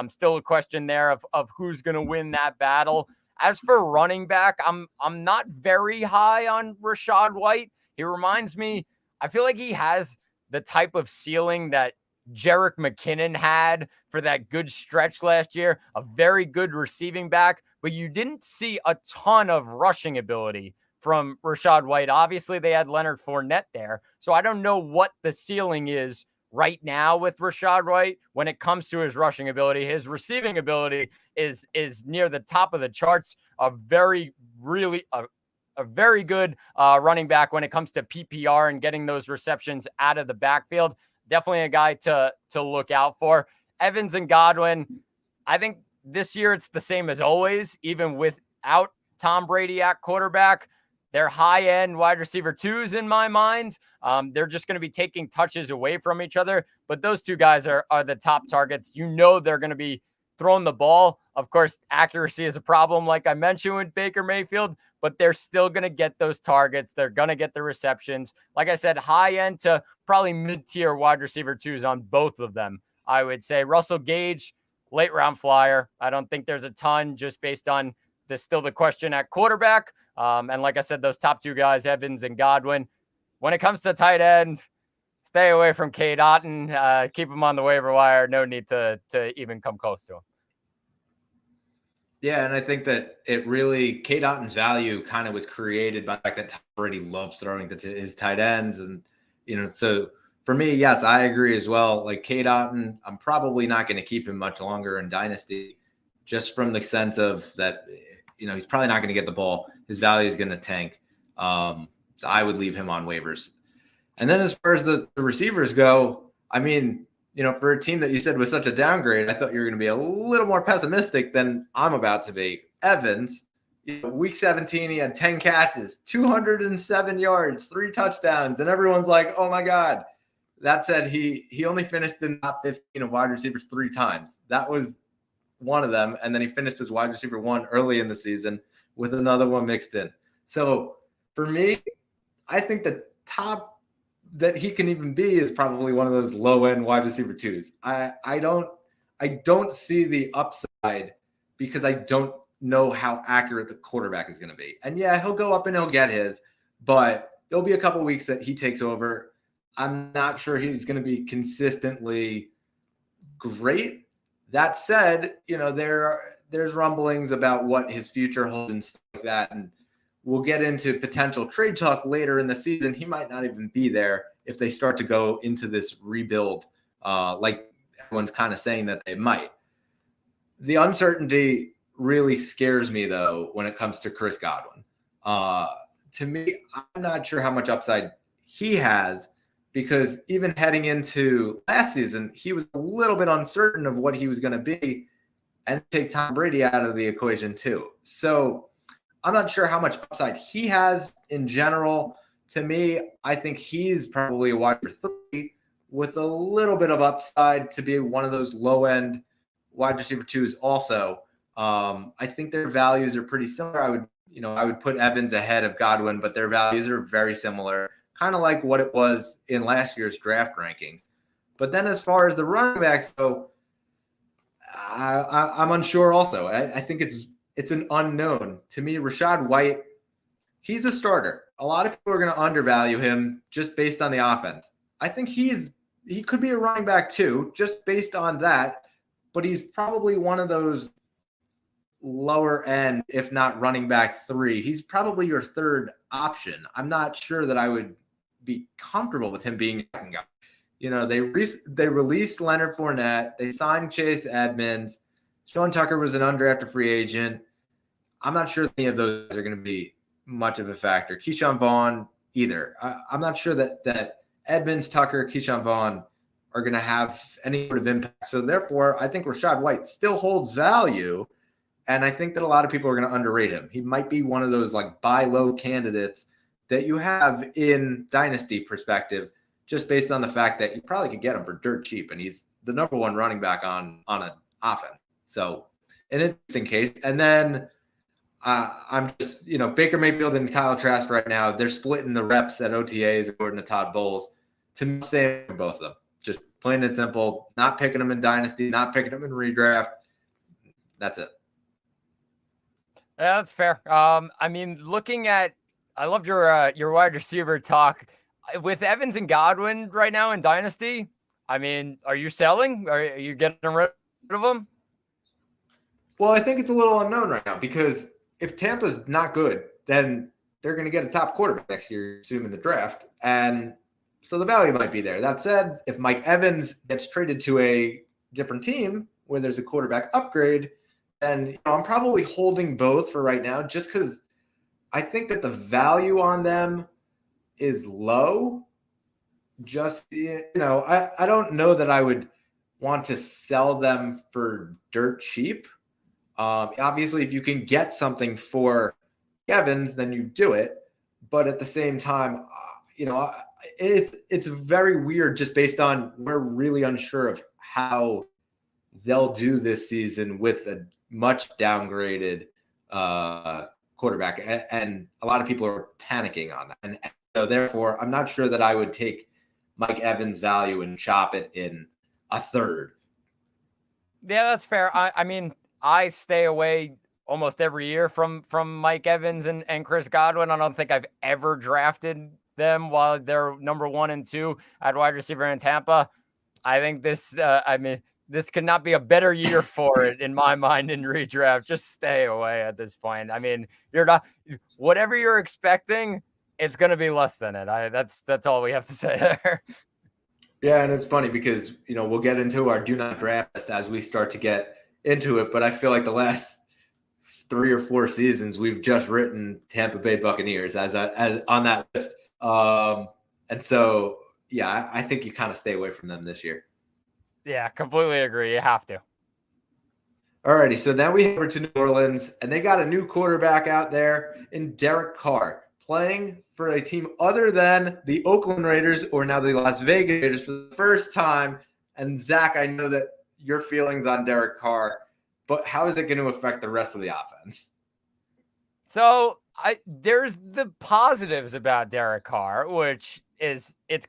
Speaker 2: Still a question there of who's going to win that battle. As for running back, I'm not very high on Rachaad White. He reminds me, I feel like he has the type of ceiling that Jerick McKinnon had for that good stretch last year, a very good receiving back, but you didn't see a ton of rushing ability from Rachaad White. Obviously, they had Leonard Fournette there, so I don't know what the ceiling is right now with Rachaad White when it comes to his rushing ability. His receiving ability is near the top of the charts. A very good running back when it comes to PPR and getting those receptions out of the backfield. Definitely a guy to look out for. Evans and Godwin, I think this year it's the same as always, even without Tom Brady at quarterback. They're high-end wide receiver 2s in my mind. They're just going to be taking touches away from each other. But those two guys are the top targets. They're going to be throwing the ball. Of course, accuracy is a problem, like I mentioned with Baker Mayfield, but they're still going to get those targets. They're going to get the receptions. Like I said, high-end to probably mid-tier wide receiver 2s on both of them, I would say. Russell Gage, late-round flyer. I don't think there's a ton just based on the question at quarterback. And like I said, those top 2 guys, Evans and Godwin. When it comes to tight end, stay away from Cade Otton. Keep him on the waiver wire. No need to even come close to him.
Speaker 1: Yeah, and I think that Cade Otton's value kind of was created by the fact that Tom Brady loves throwing to his tight ends. And, so for me, yes, I agree as well. Like Cade Otton, I'm probably not going to keep him much longer in Dynasty, just from the sense of that, he's probably not going to get the ball. His value is going to tank. So I would leave him on waivers. And then as far as the receivers go, I mean, for a team that you said was such a downgrade, I thought you were going to be a little more pessimistic than I'm about to be. Evans, week 17, he had 10 catches, 207 yards, 3 touchdowns, and everyone's like, oh my God. That said, he only finished in the top 15 of wide receivers 3 times. That was one of them, and then he finished as wide receiver 1 early in the season with another one mixed in. So for me, I think the top that he can even be is probably one of those low-end wide receiver 2s. I don't see the upside because I don't know how accurate the quarterback is going to be. And yeah, he'll go up and he'll get his, but there'll be a couple weeks that he takes over. I'm not sure he's going to be consistently great. That said, there's rumblings about what his future holds and stuff like that. And we'll get into potential trade talk later in the season. He might not even be there if they start to go into this rebuild, like everyone's kind of saying that they might. The uncertainty really scares me, though, when it comes to Chris Godwin. To me, I'm not sure how much upside he has, because even heading into last season, he was a little bit uncertain of what he was going to be, and take Tom Brady out of the equation too. So I'm not sure how much upside he has in general. To me, I think he's probably a wide receiver 3 with a little bit of upside to be one of those low-end wide receiver 2s also. I think their values are pretty similar. I would put Evans ahead of Godwin, but their values are very similar, kind of like what it was in last year's draft rankings. But then as far as the running backs go, I'm unsure also. I think it's an unknown. To me, Rachaad White, he's a starter. A lot of people are going to undervalue him just based on the offense. I think he could be a running back too, just based on that, but he's probably one of those lower end, if not running back 3. He's probably your third option. I'm not sure that I would be comfortable with him being a second guy. They released Leonard Fournette. They signed Chase Edmonds. Sean Tucker was an undrafted free agent. I'm not sure any of those are going to be much of a factor. Keyshawn Vaughn either. I'm not sure that Edmonds, Tucker, Keyshawn Vaughn are going to have any sort of impact. So therefore, I think Rachaad White still holds value. And I think that a lot of people are going to underrate him. He might be one of those like buy low candidates that you have in dynasty perspective, just based on the fact that you probably could get him for dirt cheap. And he's the number 1 running back on an offense. So an interesting case. And then I'm just, Baker Mayfield and Kyle Trask right now, they're splitting the reps at OTAs according to Todd Bowles. To me, stay for both of them. Just plain and simple, not picking them in dynasty, not picking them in redraft. That's it.
Speaker 2: Yeah, that's fair. Looking at, I love your wide receiver talk with Evans and Godwin right now in dynasty. Are you selling? Are you getting rid of them?
Speaker 1: Well, I think it's a little unknown right now because if Tampa's not good, then they're going to get a top quarterback next year, assuming the draft. And so the value might be there. That said, if Mike Evans gets traded to a different team where there's a quarterback upgrade, then I'm probably holding both for right now just because I think that the value on them is low. Just, I don't know that I would want to sell them for dirt cheap. Obviously, if you can get something for Evans, then you do it. But at the same time, it's very weird just based on we're really unsure of how they'll do this season with a much downgraded quarterback. And a lot of people are panicking on that. And so therefore, I'm not sure that I would take Mike Evans' value and chop it in a third.
Speaker 2: Yeah, that's fair. I stay away almost every year from Mike Evans and Chris Godwin. I don't think I've ever drafted them while they're number 1 and 2 at wide receiver in Tampa. I think this could not be a better year for it in my mind in redraft. Just stay away at this point. You're not, whatever you're expecting, it's going to be less than it. That's all we have to say there.
Speaker 1: Yeah, and it's funny because, we'll get into our do not draft list as we start to get into it, but I feel like the last 3 or 4 seasons we've just written Tampa Bay Buccaneers as on that list. And so, yeah, I think you kind of stay away from them this year.
Speaker 2: Yeah, completely agree. You have to.
Speaker 1: Alrighty, so now we head over to New Orleans, and they got a new quarterback out there in Derek Carr, playing for a team other than the Oakland Raiders or now the Las Vegas Raiders for the first time. And Zach, I know that your feelings on Derek Carr, but how is it going to affect the rest of the offense?
Speaker 2: So there's the positives about Derek Carr, which is it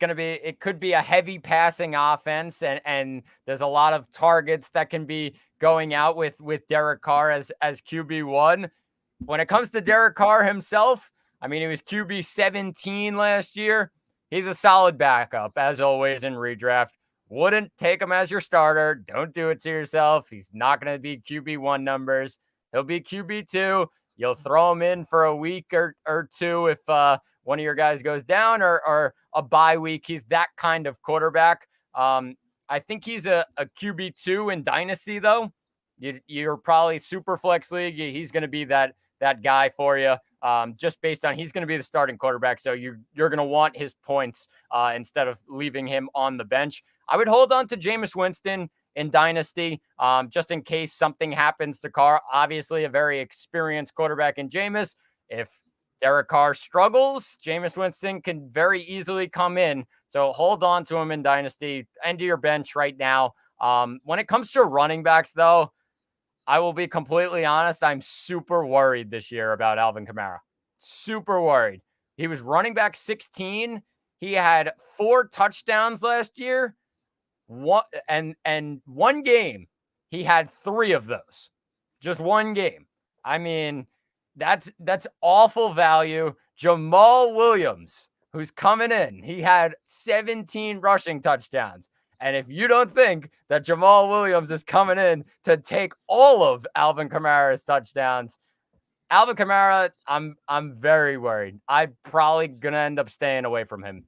Speaker 2: could be a heavy passing offense, and there's a lot of targets that can be going out with Derek Carr as QB1. When it comes to Derek Carr himself, he was QB 17 last year. He's a solid backup, as always in redraft. Wouldn't take him as your starter. Don't do it to yourself. He's not going to be QB1 numbers. He'll be QB2. You'll throw him in for a week or 2 if one of your guys goes down or a bye week. He's that kind of quarterback. I think he's a QB2 in Dynasty, though. You're probably super flex league. He's going to be that guy for you. just based on he's going to be the starting quarterback. So you're going to want his points instead of leaving him on the bench. I would hold on to Jameis Winston in Dynasty, just in case something happens to Carr. Obviously, a very experienced quarterback in Jameis. If Derek Carr struggles, Jameis Winston can very easily come in. So hold on to him in Dynasty. End of your bench right now. When it comes to running backs, though, I will be completely honest. I'm super worried this year about Alvin Kamara. Super worried. He was running back 16. He had 4 touchdowns last year. One game, he had 3 of those. Just one game. I mean, that's awful value. Jamal Williams, who's coming in, he had 17 rushing touchdowns. And if you don't think that Jamal Williams is coming in to take all of Alvin Kamara's touchdowns, Alvin Kamara, I'm very worried. I'm probably going to end up staying away from him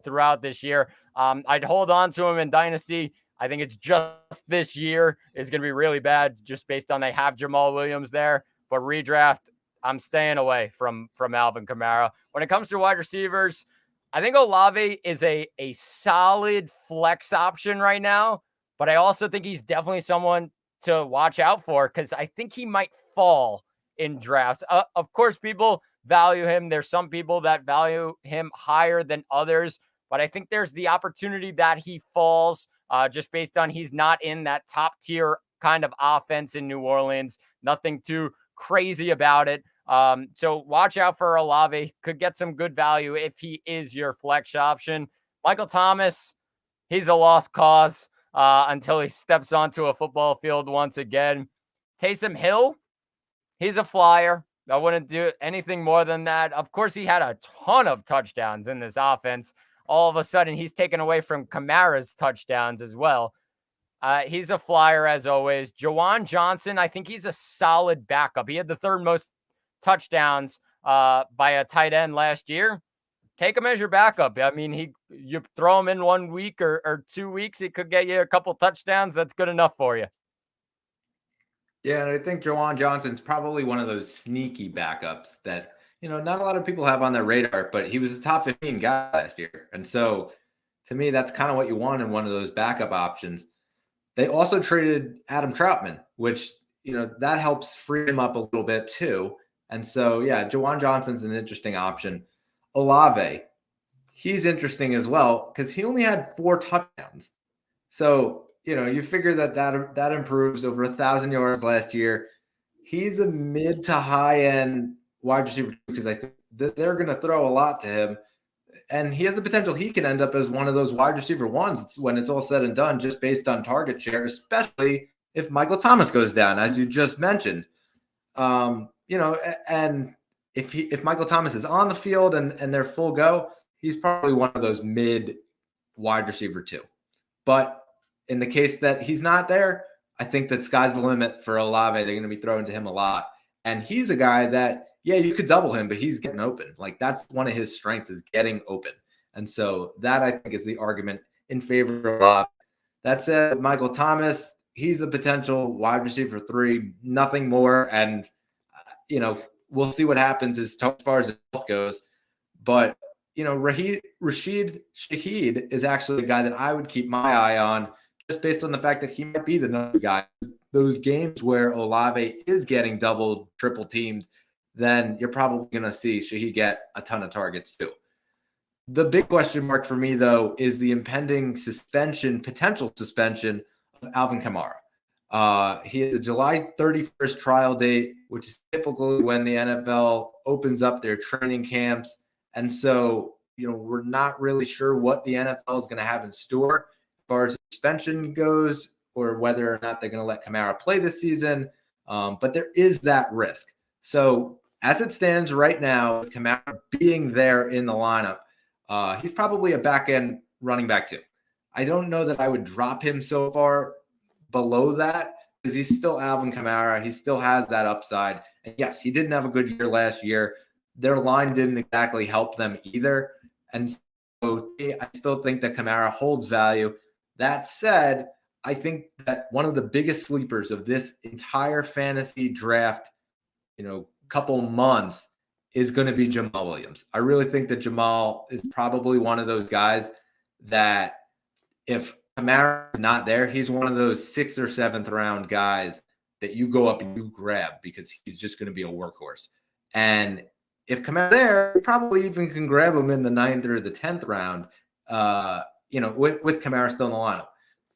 Speaker 2: throughout this year. I'd hold on to him in Dynasty. I think it's just this year is going to be really bad just based on they have Jamal Williams there. But redraft, I'm staying away from Alvin Kamara. When it comes to wide receivers, I think Olave is a solid flex option right now, but I also think he's definitely someone to watch out for because I think he might fall in drafts. Of course, people value him. There's some people that value him higher than others, but I think there's the opportunity that he falls just based on he's not in that top tier kind of offense in New Orleans. Nothing too crazy about it. So watch out for Olave. Could get some good value if he is your flex option. Michael Thomas, he's a lost cause until he steps onto a football field once again. Taysom Hill, he's a flyer. I wouldn't do anything more than that. Of course, he had a ton of touchdowns in this offense. All of a sudden, he's taken away from Kamara's touchdowns as well. He's a flyer as always. Juwan Johnson, I think he's a solid backup. He had the 3rd most touchdowns by a tight end last year. Take him as your backup. I mean, you throw him in 1 week or 2 weeks, he could get you a couple touchdowns. That's good enough for you.
Speaker 1: Yeah, and I think Juwan Johnson's probably one of those sneaky backups that, not a lot of people have on their radar, but he was a top 15 guy last year. And so to me, that's kind of what you want in one of those backup options. They also traded Adam Troutman, which, that helps free him up a little bit too. And so, yeah, Juwan Johnson's an interesting option. Olave, he's interesting as well because he only had 4 touchdowns. So, you figure that improves over 1,000 yards last year. He's a mid to high end wide receiver because I think that they're going to throw a lot to him. And he has the potential he can end up as one of those wide receiver ones when it's all said and done, just based on target share, especially if Michael Thomas goes down, as you just mentioned. And if Michael Thomas is on the field and they're full go, he's probably one of those mid wide receiver 2. But in the case that he's not there, I think that sky's the limit for Olave. They're going to be throwing to him a lot. And he's a guy that, yeah, you could double him, but he's getting open. Like, that's one of his strengths is getting open. And so that, I think, is the argument in favor of Olave. That said, Michael Thomas, he's a potential wide receiver 3, nothing more. And, we'll see what happens as far as health goes. But, Rashid Shaheed is actually a guy that I would keep my eye on just based on the fact that he might be the number guy. Those games where Olave is getting double, triple teamed, then you're probably going to see Shaheed get a ton of targets too. The big question mark for me, though, is the impending potential suspension of Alvin Kamara. He has a July 31st trial date, which is typically when the NFL opens up their training camps. And so, we're not really sure what the NFL is going to have in store as far as suspension goes or whether or not they're going to let Kamara play this season. But there is that risk. So as it stands right now, with Kamara being there in the lineup, he's probably a back-end running back too. I don't know that I would drop him so far below that because he's still Alvin Kamara. He still has that upside. And yes, he didn't have a good year last year. Their line didn't exactly help them either. And so I still think that Kamara holds value. That said, I think that one of the biggest sleepers of this entire fantasy draft, couple months is going to be Jamal Williams. I really think that Jamal is probably one of those guys that if Kamara is not there, he's one of those 6th or 7th round guys that you go up and you grab because he's just going to be a workhorse. And if Kamara's there, you probably even can grab him in the 9th or the 10th round, with Kamara still in the lineup.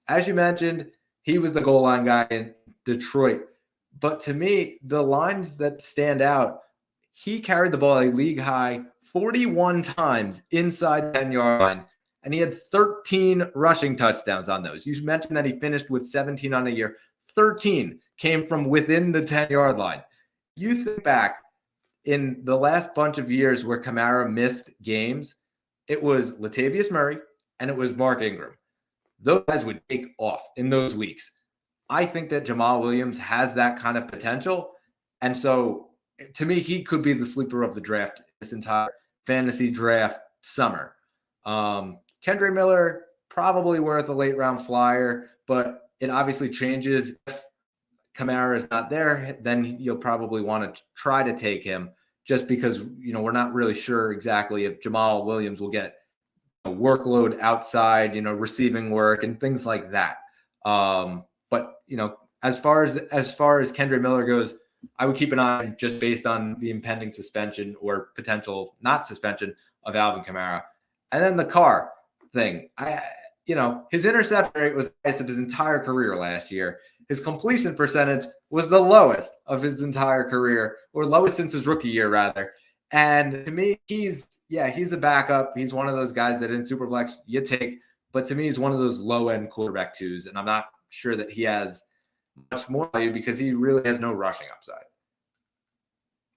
Speaker 1: As you mentioned, he was the goal line guy in Detroit. But to me, the lines that stand out, he carried the ball a league high 41 times inside the 10-yard line, and he had 13 rushing touchdowns on those. You mentioned that he finished with 17 on the year. 13 came from within the 10-yard line. You think back in the last bunch of years where Kamara missed games, it was Latavius Murray and it was Mark Ingram. Those guys would take off in those weeks. I think that Jamal Williams has that kind of potential. And so to me, he could be the sleeper of the draft this entire fantasy draft summer. Kendre Miller, probably worth a late round flyer, but it obviously changes. If Kamara is not there, then you'll probably want to try to take him just because, we're not really sure exactly if Jamal Williams will get a workload outside, receiving work and things like that. But as far as Kendre Miller goes, I would keep an eye just based on the impending suspension or potential not suspension of Alvin Kamara. And then the Carr thing, his interception rate was the highest of his entire career last year. His completion percentage was the lowest of his entire career, or lowest since his rookie year, rather. And to me, he's a backup. He's one of those guys that in Superflex you take, but to me, he's one of those low-end quarterback twos, and I'm not sure that he has much more value because he really has no rushing upside.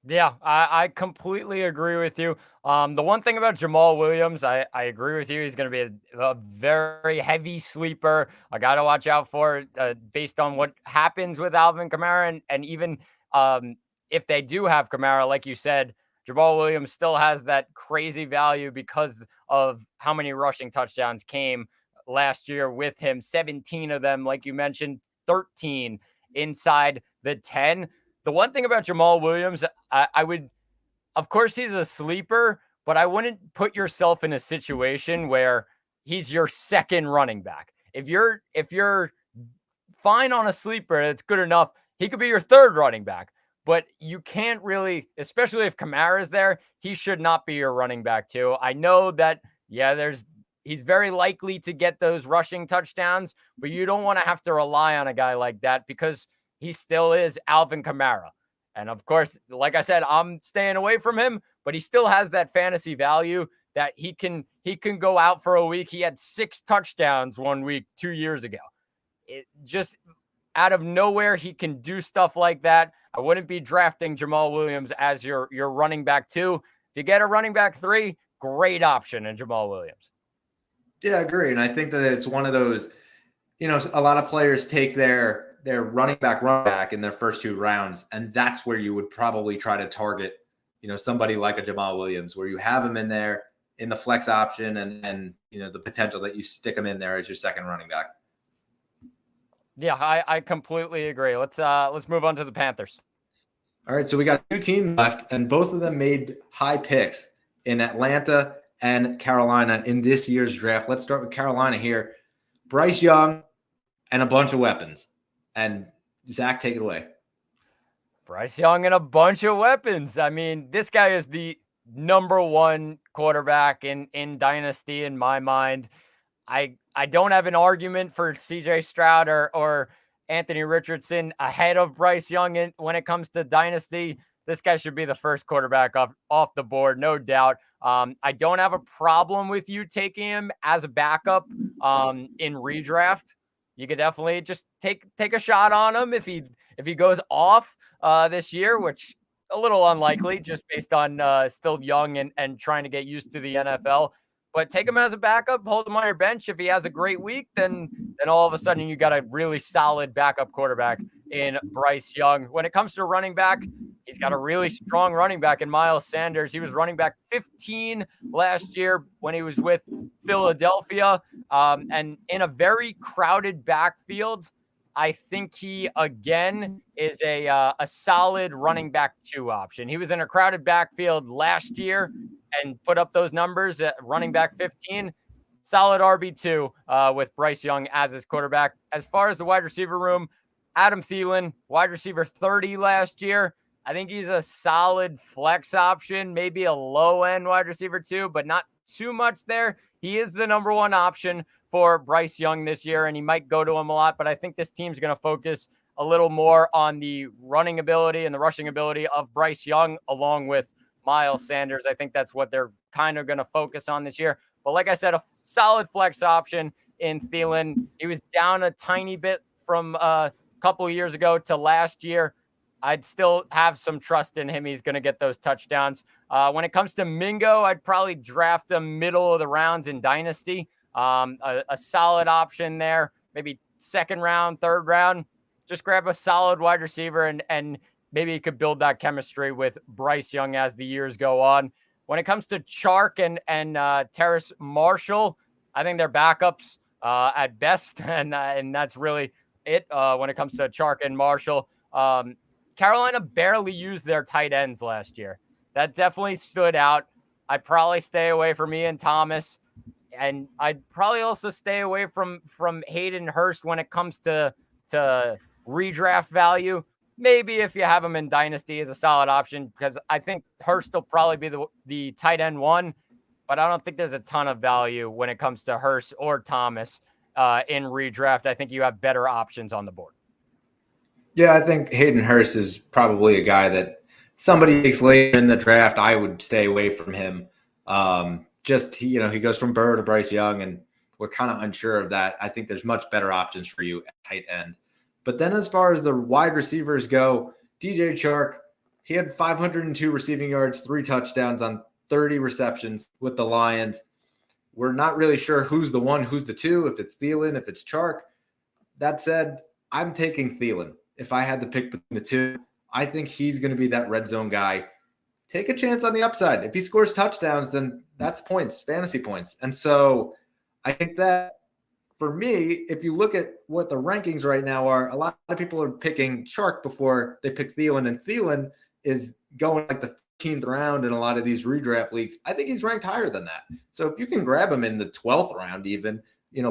Speaker 2: Yeah, I completely agree with you. The one thing about Jamal Williams, I agree with you. He's going to be a very heavy sleeper. I got to watch out for based on what happens with Alvin Kamara. And even if they do have Kamara, like you said, Jamal Williams still has that crazy value because of how many rushing touchdowns came last year with him. 17 of them, like you mentioned, 13 inside the 10. The one thing about Jamal Williams, I would, of course, he's a sleeper, but I wouldn't put yourself in a situation where he's your second running back. If you're fine on a sleeper, it's good enough. He could be your third running back, but you can't really, especially if Kamara is there, he should not be your running back too. I know that, he's very likely to get those rushing touchdowns, but you don't want to have to rely on a guy like that because he still is Alvin Kamara. And of course, like I said, I'm staying away from him, but he still has that fantasy value that he can go out for a week. He had 6 touchdowns one week 2 years ago. It just out of nowhere, he can do stuff like that. I wouldn't be drafting Jamal Williams as your running back 2. If you get a running back 3, great option in Jamal Williams.
Speaker 1: Yeah, I agree. And I think that it's one of those, a lot of players take their running back in their first 2 rounds. And that's where you would probably try to target, somebody like a Jamal Williams, where you have him in there in the flex option and the potential that you stick him in there as your second running back.
Speaker 2: Yeah, I completely agree. Let's move on to the Panthers.
Speaker 1: All right. So we got 2 teams left and both of them made high picks in Atlanta and Carolina in this year's draft. Let's start with Carolina here. Bryce Young and a bunch of weapons. And Zach, take it away.
Speaker 2: Bryce Young and a bunch of weapons. I mean, this guy is the number 1 quarterback in Dynasty in my mind. I don't have an argument for CJ Stroud or Anthony Richardson ahead of Bryce Young when it comes to Dynasty. This guy should be the first quarterback off the board, no doubt. I don't have a problem with you taking him as a backup in redraft. You could definitely just take a shot on him if he goes off this year, which a little unlikely just based on still young and trying to get used to the NFL. But take him as a backup, hold him on your bench. If he has a great week, then all of a sudden you got a really solid backup quarterback in Bryce Young. When it comes to running back, he's got a really strong running back in Miles Sanders. He was running back 15 last year when he was with Philadelphia. And in a very crowded backfield, I think he again is a solid running back 2 option. He was in a crowded backfield last year and put up those numbers at running back 15. Solid RB2 with Bryce Young as his quarterback. As far as the wide receiver room, Adam Thielen, wide receiver 30 last year. I think he's a solid flex option, maybe a low end wide receiver 2, but not too much there. He is the number 1 option for Bryce Young this year, and he might go to him a lot, but I think this team's going to focus a little more on the running ability and the rushing ability of Bryce Young along with Miles Sanders. I think that's what they're kind of going to focus on this year. But like I said, a solid flex option in Thielen. He was down a tiny bit from a couple of years ago to last year. I'd still have some trust in him. He's going to get those touchdowns. When it comes to Mingo, I'd probably draft him middle of the rounds in Dynasty. A solid option there, maybe 2nd round, 3rd round. Just grab a solid wide receiver and maybe you could build that chemistry with Bryce Young as the years go on. When it comes to Chark and Terrace Marshall, I think they're backups at best, and that's really it when it comes to Chark and Marshall. Carolina barely used their tight ends last year. That definitely stood out. I'd probably stay away from Ian Thomas, and I'd probably also stay away from Hayden Hurst when it comes to redraft value. Maybe if you have him in Dynasty is a solid option, because I think Hurst will probably be the tight end 1, but I don't think there's a ton of value when it comes to Hurst or Thomas in redraft. I think you have better options on the board.
Speaker 1: Yeah, I think Hayden Hurst is probably a guy that somebody takes later in the draft. I would stay away from him. He goes from Burrow to Bryce Young, and we're kind of unsure of that. I think there's much better options for you at tight end. But then as far as the wide receivers go, DJ Chark, he had 502 receiving yards, 3 touchdowns on 30 receptions with the Lions. We're not really sure who's the 1, who's the 2, if it's Thielen, if it's Chark. That said, I'm taking Thielen. If I had to pick between the 2, I think he's going to be that red zone guy. Take a chance on the upside. If he scores touchdowns, then that's points, fantasy points. And so I think that for me, if you look at what the rankings right now are, a lot of people are picking Chark before they pick Thielen, and Thielen is going like the 15th round in a lot of these redraft leagues. I think he's ranked higher than that. So if you can grab him in the 12th round even,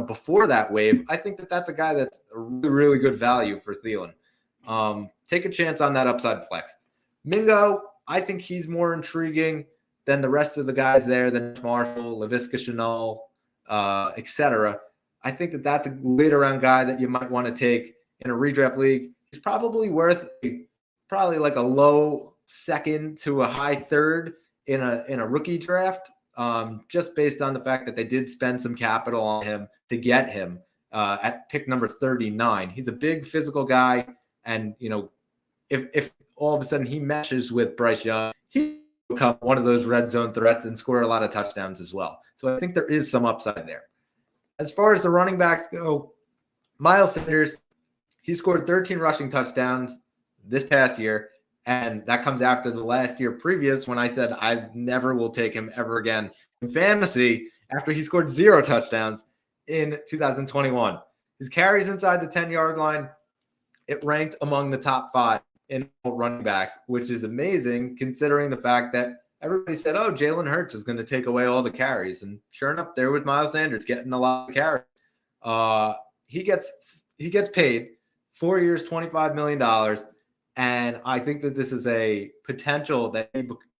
Speaker 1: before that wave, I think that that's a guy that's a really, really good value for Thielen. Take a chance on that upside flex. Mingo, I think he's more intriguing than the rest of the guys there, than Marshall, Laviska Shenault, etc. I think that that's a later round guy that you might want to take in a redraft league. He's probably worth probably like a low 2nd to a high 3rd in a rookie draft, just based on the fact that they did spend some capital on him to get him at pick number 39. He's a big physical guy, and if all of a sudden he meshes with Bryce Young, he will become one of those red zone threats and score a lot of touchdowns as well. So I think there is some upside there. As far as the running backs go, Miles Sanders, he scored 13 rushing touchdowns this past year, and that comes after the last year previous when I said I never will take him ever again in fantasy after he scored 0 touchdowns in 2021. His carries inside the 10-yard line, it ranked among the top 5 in running backs, which is amazing considering the fact that everybody said, oh, Jalen Hurts is going to take away all the carries. And sure enough, there with Miles Sanders getting a lot of carries. He gets paid 4 years, $25 million. And I think that this is a potential that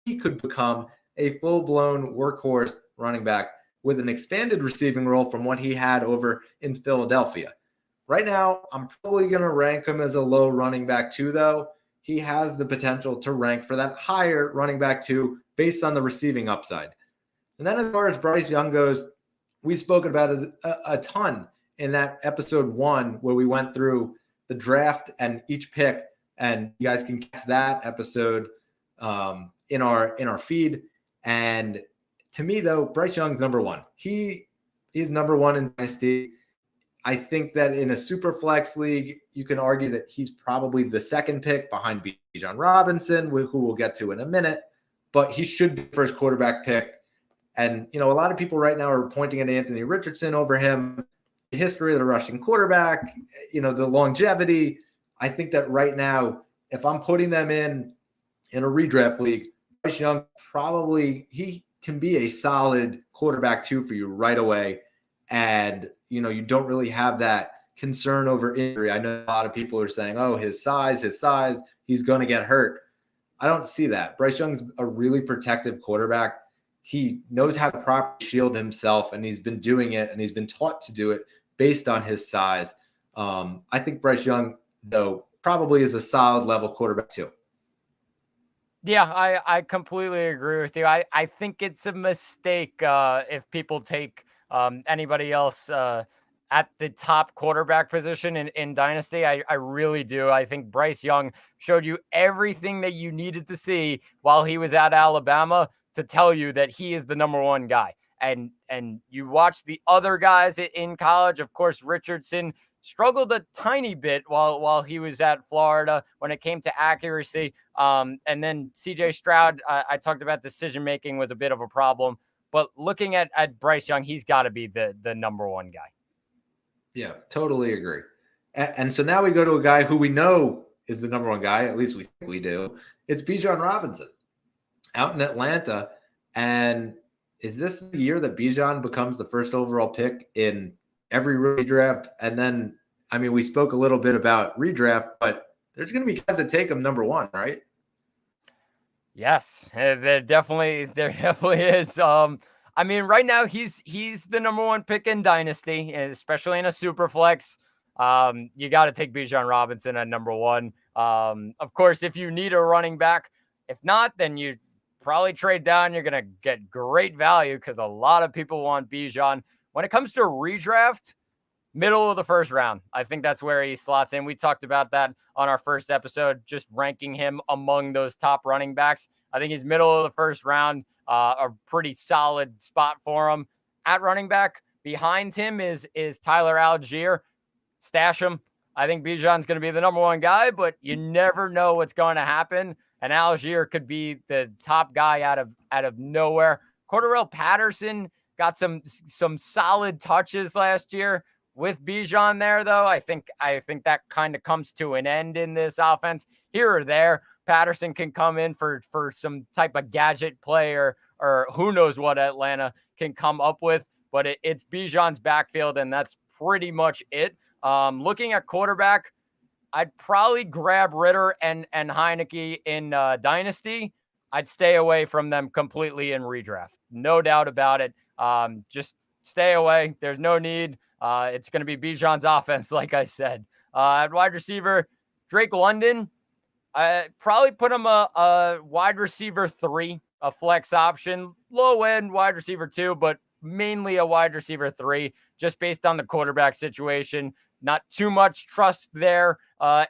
Speaker 1: he could become a full-blown workhorse running back with an expanded receiving role from what he had over in Philadelphia. Right now, I'm probably going to rank him as a low running back 2, though. He has the potential to rank for that higher running back 2 based on the receiving upside. And then as far as Bryce Young goes, we spoke about it a ton in that episode 1 where we went through the draft and each pick, and you guys can catch that episode in our feed. And to me, though, Bryce Young's number 1. He is number 1 in Dynasty. I think that in a super flex league, you can argue that he's probably the 2nd pick behind Bijan Robinson, who we'll get to in a minute, but he should be the first quarterback pick. And, a lot of people right now are pointing at Anthony Richardson over him. the history of the rushing quarterback, the longevity. I think that right now, if I'm putting them in a redraft league, Bryce Young he can be a solid quarterback 2 for you right away. And, you don't really have that concern over injury. I know a lot of people are saying, oh, his size, he's going to get hurt. I don't see that. Bryce Young's a really protective quarterback. He knows how to properly shield himself, and he's been doing it, and he's been taught to do it based on his size. I think Bryce Young, though, probably is a solid level quarterback too.
Speaker 2: Yeah, I completely agree with you. I think it's a mistake if people take anybody else at the top quarterback position in Dynasty. I really do. I think Bryce Young showed you everything that you needed to see while he was at Alabama to tell you that he is the number one guy. And you watch the other guys in college. Of course, Richardson struggled a tiny bit while he was at Florida when it came to accuracy. And then CJ Stroud, I talked about decision-making was a bit of a problem. But looking at Bryce Young, he's got to be the number one guy.
Speaker 1: Yeah, totally agree. And so now we go to a guy who we know is the number one guy, at least we think we do. It's Bijan Robinson out in Atlanta. And is this the year that Bijan becomes the first overall pick in every rookie draft? And then, we spoke a little bit about redraft, but there's going to be guys that take him number one, right?
Speaker 2: Yes, there definitely is. Right now he's the number one pick in Dynasty, especially in a super flex. You got to take Bijan Robinson at number one. Of course, if you need a running back, if not, then you probably trade down. You're going to get great value because a lot of people want Bijan. When it comes to redraft, middle of the first round, I think that's where he slots in. We talked about that on our first episode, just ranking him among those top running backs. I think he's middle of the first round, a pretty solid spot for him. At running back, behind him is Tyler Algier. Stash him. I think Bijan's going to be the number one guy, but you never know what's going to happen. And Algier could be the top guy out of nowhere. Cordarrelle Patterson got some solid touches last year. With Bijan there, though, I think that kind of comes to an end in this offense. Here or there, Patterson can come in for some type of gadget play or who knows what Atlanta can come up with. But it's Bijan's backfield, and that's pretty much it. Looking at quarterback, I'd probably grab Ritter and Heineke in Dynasty. I'd stay away from them completely in redraft. No doubt about it. Just stay away. There's no need. It's going to be Bijan's offense, like I said. At wide receiver, Drake London, I probably put him a wide receiver 3, a flex option, low end wide receiver 2, but mainly a wide receiver 3, just based on the quarterback situation. Not too much trust there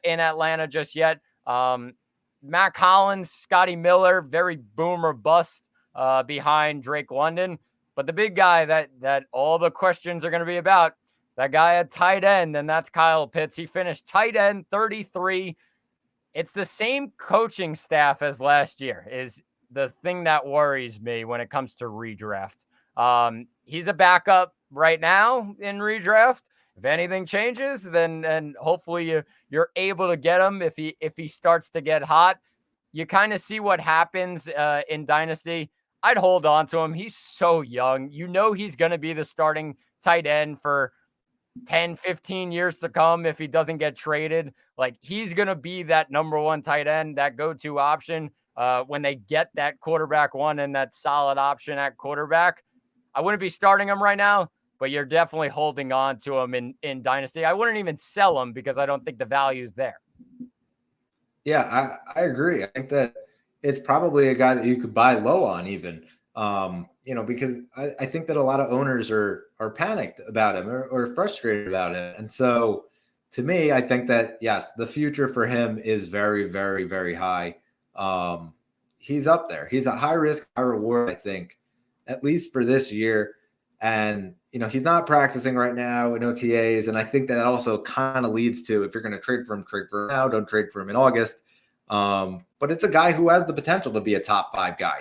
Speaker 2: in Atlanta just yet. Mac Hollins, Scotty Miller, very boom or bust behind Drake London. But the big guy that all the questions are going to be about, that guy at tight end, and that's Kyle Pitts. He finished tight end 33. It's the same coaching staff as last year is the thing that worries me when it comes to redraft. He's a backup right now in redraft. If anything changes, then hopefully you're able to get him if he starts to get hot. You kind of see what happens in Dynasty. I'd hold on to him. He's so young. He's going to be the starting tight end for 10, 15 years to come if he doesn't get traded. Like, he's going to be that number one tight end, that go-to option when they get that quarterback one and that solid option at quarterback. I wouldn't be starting him right now, but you're definitely holding on to him in Dynasty. I wouldn't even sell him because I don't think the value is there.
Speaker 1: Yeah, I agree. I think that it's probably a guy that you could buy low on even, because I think that a lot of owners are panicked about him or frustrated about him. And so to me, I think that, yes, the future for him is very, very, very high. He's up there. He's a high risk, high reward, I think, at least for this year. And, he's not practicing right now in OTAs. And I think that also kind of leads to, if you're going to trade for him now, don't trade for him in August. But it's a guy who has the potential to be a top 5 guy.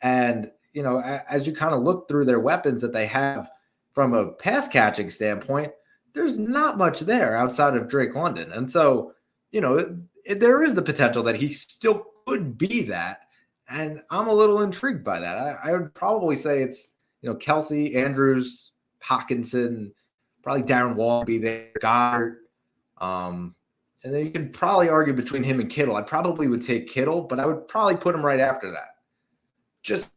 Speaker 1: And, as you kind of look through their weapons that they have from a pass catching standpoint, there's not much there outside of Drake London. And so, there is the potential that he still could be that. And I'm a little intrigued by that. I would probably say it's, Kelsey, Andrews, Hawkinson, probably Darren Wall be there, Goddard. And then you can probably argue between him and Kittle. I probably would take Kittle, but I would probably put him right after that. Just,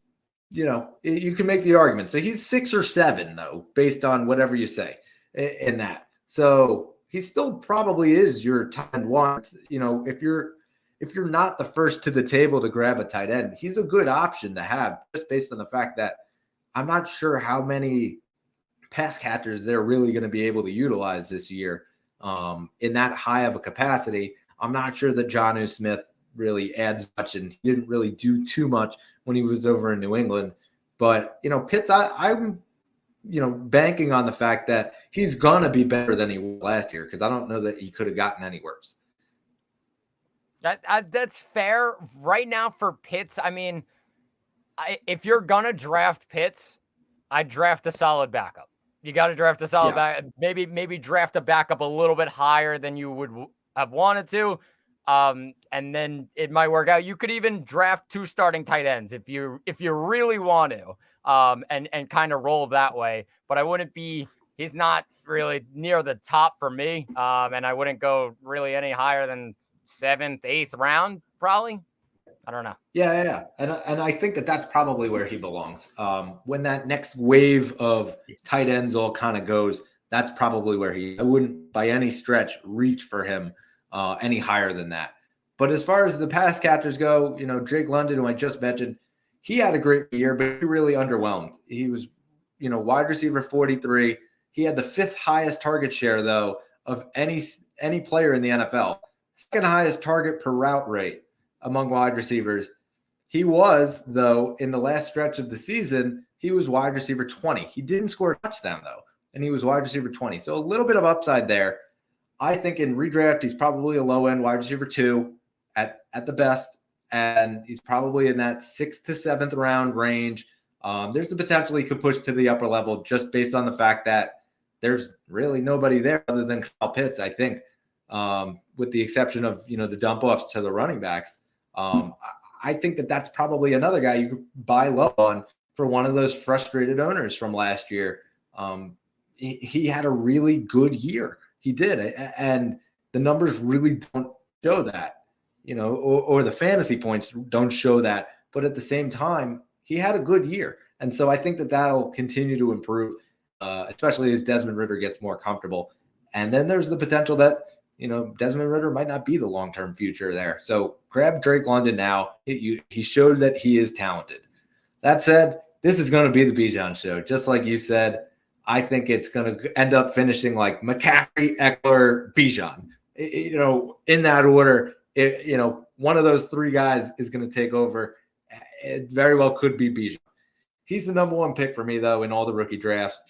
Speaker 1: you can make the argument. So he's 6 or 7, though, based on whatever you say in that. So he still probably is your tight end one. If you're not the first to the table to grab a tight end, he's a good option to have just based on the fact that I'm not sure how many pass catchers they're really going to be able to utilize this year in that high of a capacity. I'm not sure that Jonnu Smith really adds much, and he didn't really do too much when he was over in New England. But, Pitts, I'm banking on the fact that he's going to be better than he was last year, because I don't know that he could have gotten any worse.
Speaker 2: That's fair. Right now for Pitts, I mean, if you're going to draft Pitts, I'd draft a solid backup. You got to draft a solid backup. Maybe draft a backup a little bit higher than you would have wanted to. And then it might work out. You could even draft 2 starting tight ends if you really want to, and kind of roll that way. But I wouldn't be. He's not really near the top for me, and I wouldn't go really any higher than 7th, 8th round, probably. I don't know.
Speaker 1: Yeah. And I think that's probably where he belongs. When that next wave of tight ends all kind of goes, that's probably where I wouldn't by any stretch reach for him any higher than that. But as far as the pass catchers go, Drake London, who I just mentioned, he had a great year, but he really underwhelmed. He was, wide receiver 43. He had the 5th highest target share, though, of any player in the NFL. 2nd highest target per route rate among wide receivers. He was, though, in the last stretch of the season, he was wide receiver 20. He didn't score a touchdown, though, and he was wide receiver 20. So a little bit of upside there. I think in redraft, he's probably a low-end wide receiver 2 at the best, and he's probably in that 6th to 7th round range. There's the potential he could push to the upper level just based on the fact that there's really nobody there other than Kyle Pitts, I think, with the exception of, the dump-offs to the running backs. I think that's probably another guy you could buy low on for one of those frustrated owners from last year. He had a really good year. He did. And the numbers really don't show that, or the fantasy points don't show that. But at the same time, he had a good year. And so I think that'll continue to improve, especially as Desmond Ridder gets more comfortable. And then there's the potential that, Desmond Ridder might not be the long-term future there. So grab Drake London now. He showed that he is talented. That said, this is going to be the Bijan show. Just like you said, I think it's going to end up finishing like McCaffrey, Eckler, Bijan. In that order, one of those 3 guys is going to take over. It very well could be Bijan. He's the number 1 pick for me, though, in all the rookie drafts.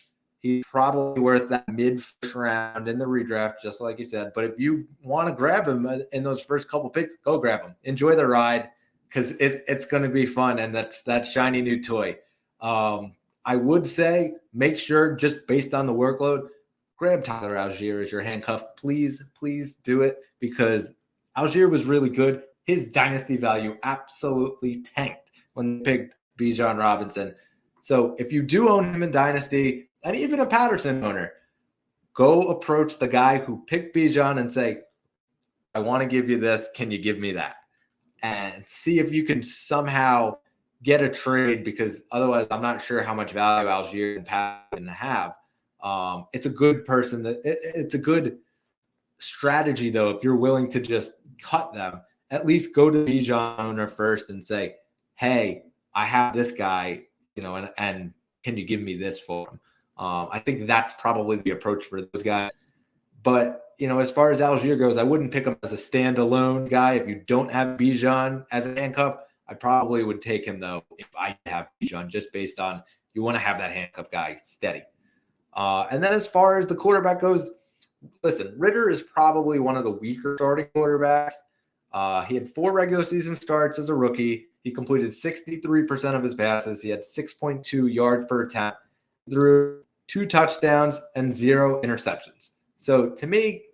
Speaker 1: He's probably worth that mid-first round in the redraft, just like you said. But if you want to grab him in those first couple picks, go grab him. Enjoy the ride, because it's going to be fun, and that's that shiny new toy. I would say make sure, just based on the workload, grab Tyler Algier as your handcuff. Please do it, because Algier was really good. His dynasty value absolutely tanked when they picked Bijan Robinson. So if you do own him in dynasty, and even a Patterson owner, go approach the guy who picked Bijan and say, I want to give you this. Can you give me that? And see if you can somehow get a trade, because otherwise I'm not sure how much value Algier and Patterson have. It's a good person. It's a good strategy, though, if you're willing to just cut them. At least go to the Bijan owner first and say, hey, I have this guy, and can you give me this for him? I think that's probably the approach for those guys. But, as far as Algier goes, I wouldn't pick him as a standalone guy. If you don't have Bijan as a handcuff, I probably would take him, though, if I have Bijan, just based on you want to have that handcuff guy steady. And then as far as the quarterback goes, listen, Ridder is probably one of the weaker starting quarterbacks. He had 4 regular season starts as a rookie. He completed 63% of his passes. He had 6.2 yards per attempt, threw 2 touchdowns and 0 interceptions. So to me,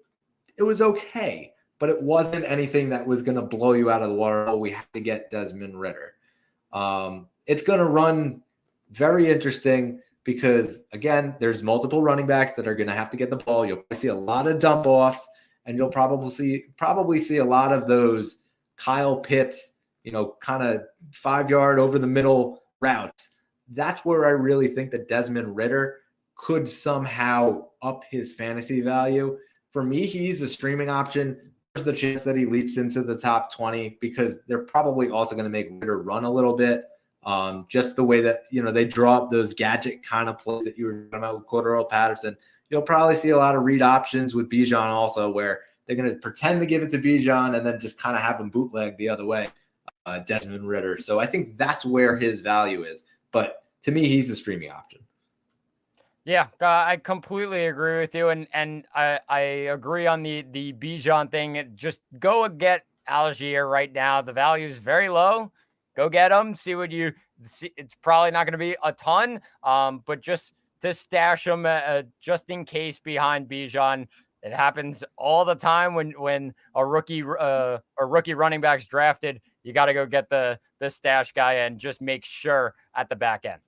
Speaker 1: it was okay, but it wasn't anything that was going to blow you out of the water. Oh, we have to get Desmond Ridder. It's going to run very interesting because, again, there's multiple running backs that are going to have to get the ball. You'll see a lot of dump offs, and you'll probably see a lot of those Kyle Pitts, kind of 5-yard over the middle routes. That's where I really think that Desmond Ridder could somehow up his fantasy value. For me, he's a streaming option. There's the chance that he leaps into the top 20 because they're probably also going to make Ridder run a little bit. Just the way that, they draw up those gadget kind of plays that you were talking about with Cordero Patterson. You'll probably see a lot of read options with Bijan also, where they're going to pretend to give it to Bijan and then just kind of have him bootleg the other way, Desmond Ridder. So I think that's where his value is. But to me, he's a streaming option.
Speaker 2: Yeah, I completely agree with you. And I agree on the Bijan thing. Just go and get Algier right now. The value is very low. Go get him. See what you see. It's probably not going to be a ton, but just to stash him just in case behind Bijan. It happens all the time when a rookie running back's drafted. You got to go get the stash guy and just make sure at the back end.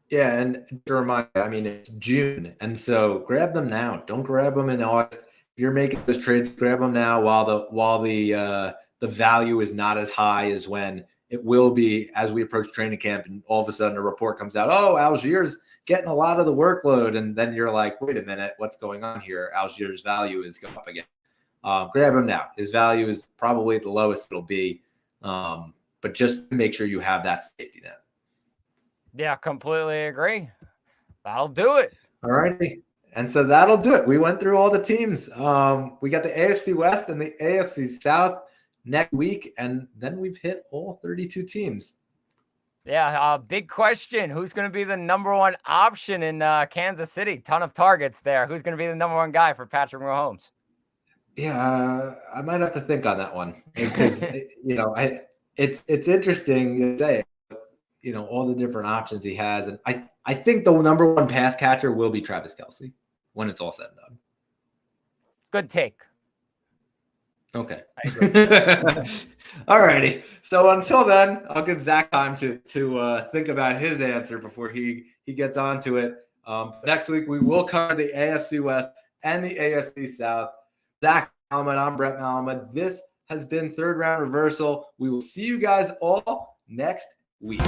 Speaker 1: Yeah, and to remind, it's June, and so grab them now. Don't grab them in August. If you're making those trades, grab them now while the value is not as high as when it will be as we approach training camp, and all of a sudden a report comes out, oh, Algier's getting a lot of the workload, and then you're like, wait a minute, what's going on here? Algier's value is going up again. Grab him now. His value is probably the lowest it'll be, but just make sure you have that safety net.
Speaker 2: Yeah, completely agree. That'll do it.
Speaker 1: All righty. And so that'll do it. We went through all the teams. We got the AFC West and the AFC South next week, and then we've hit all 32 teams.
Speaker 2: Yeah, big question. Who's going to be the number one option in Kansas City? Ton of targets there. Who's going to be the number one guy for Patrick Mahomes?
Speaker 1: Yeah, I might have to think on that one because, it's interesting to say, all the different options he has. And I think the number one pass catcher will be Travis Kelce when it's all said and done.
Speaker 2: Good take.
Speaker 1: Okay. All righty. So until then, I'll give Zach time to think about his answer before he gets onto it. Next week, we will cover the AFC West and the AFC South. Zach Malman, I'm Brett Malman. This has been Third Round Reversal. We will see you guys all next week.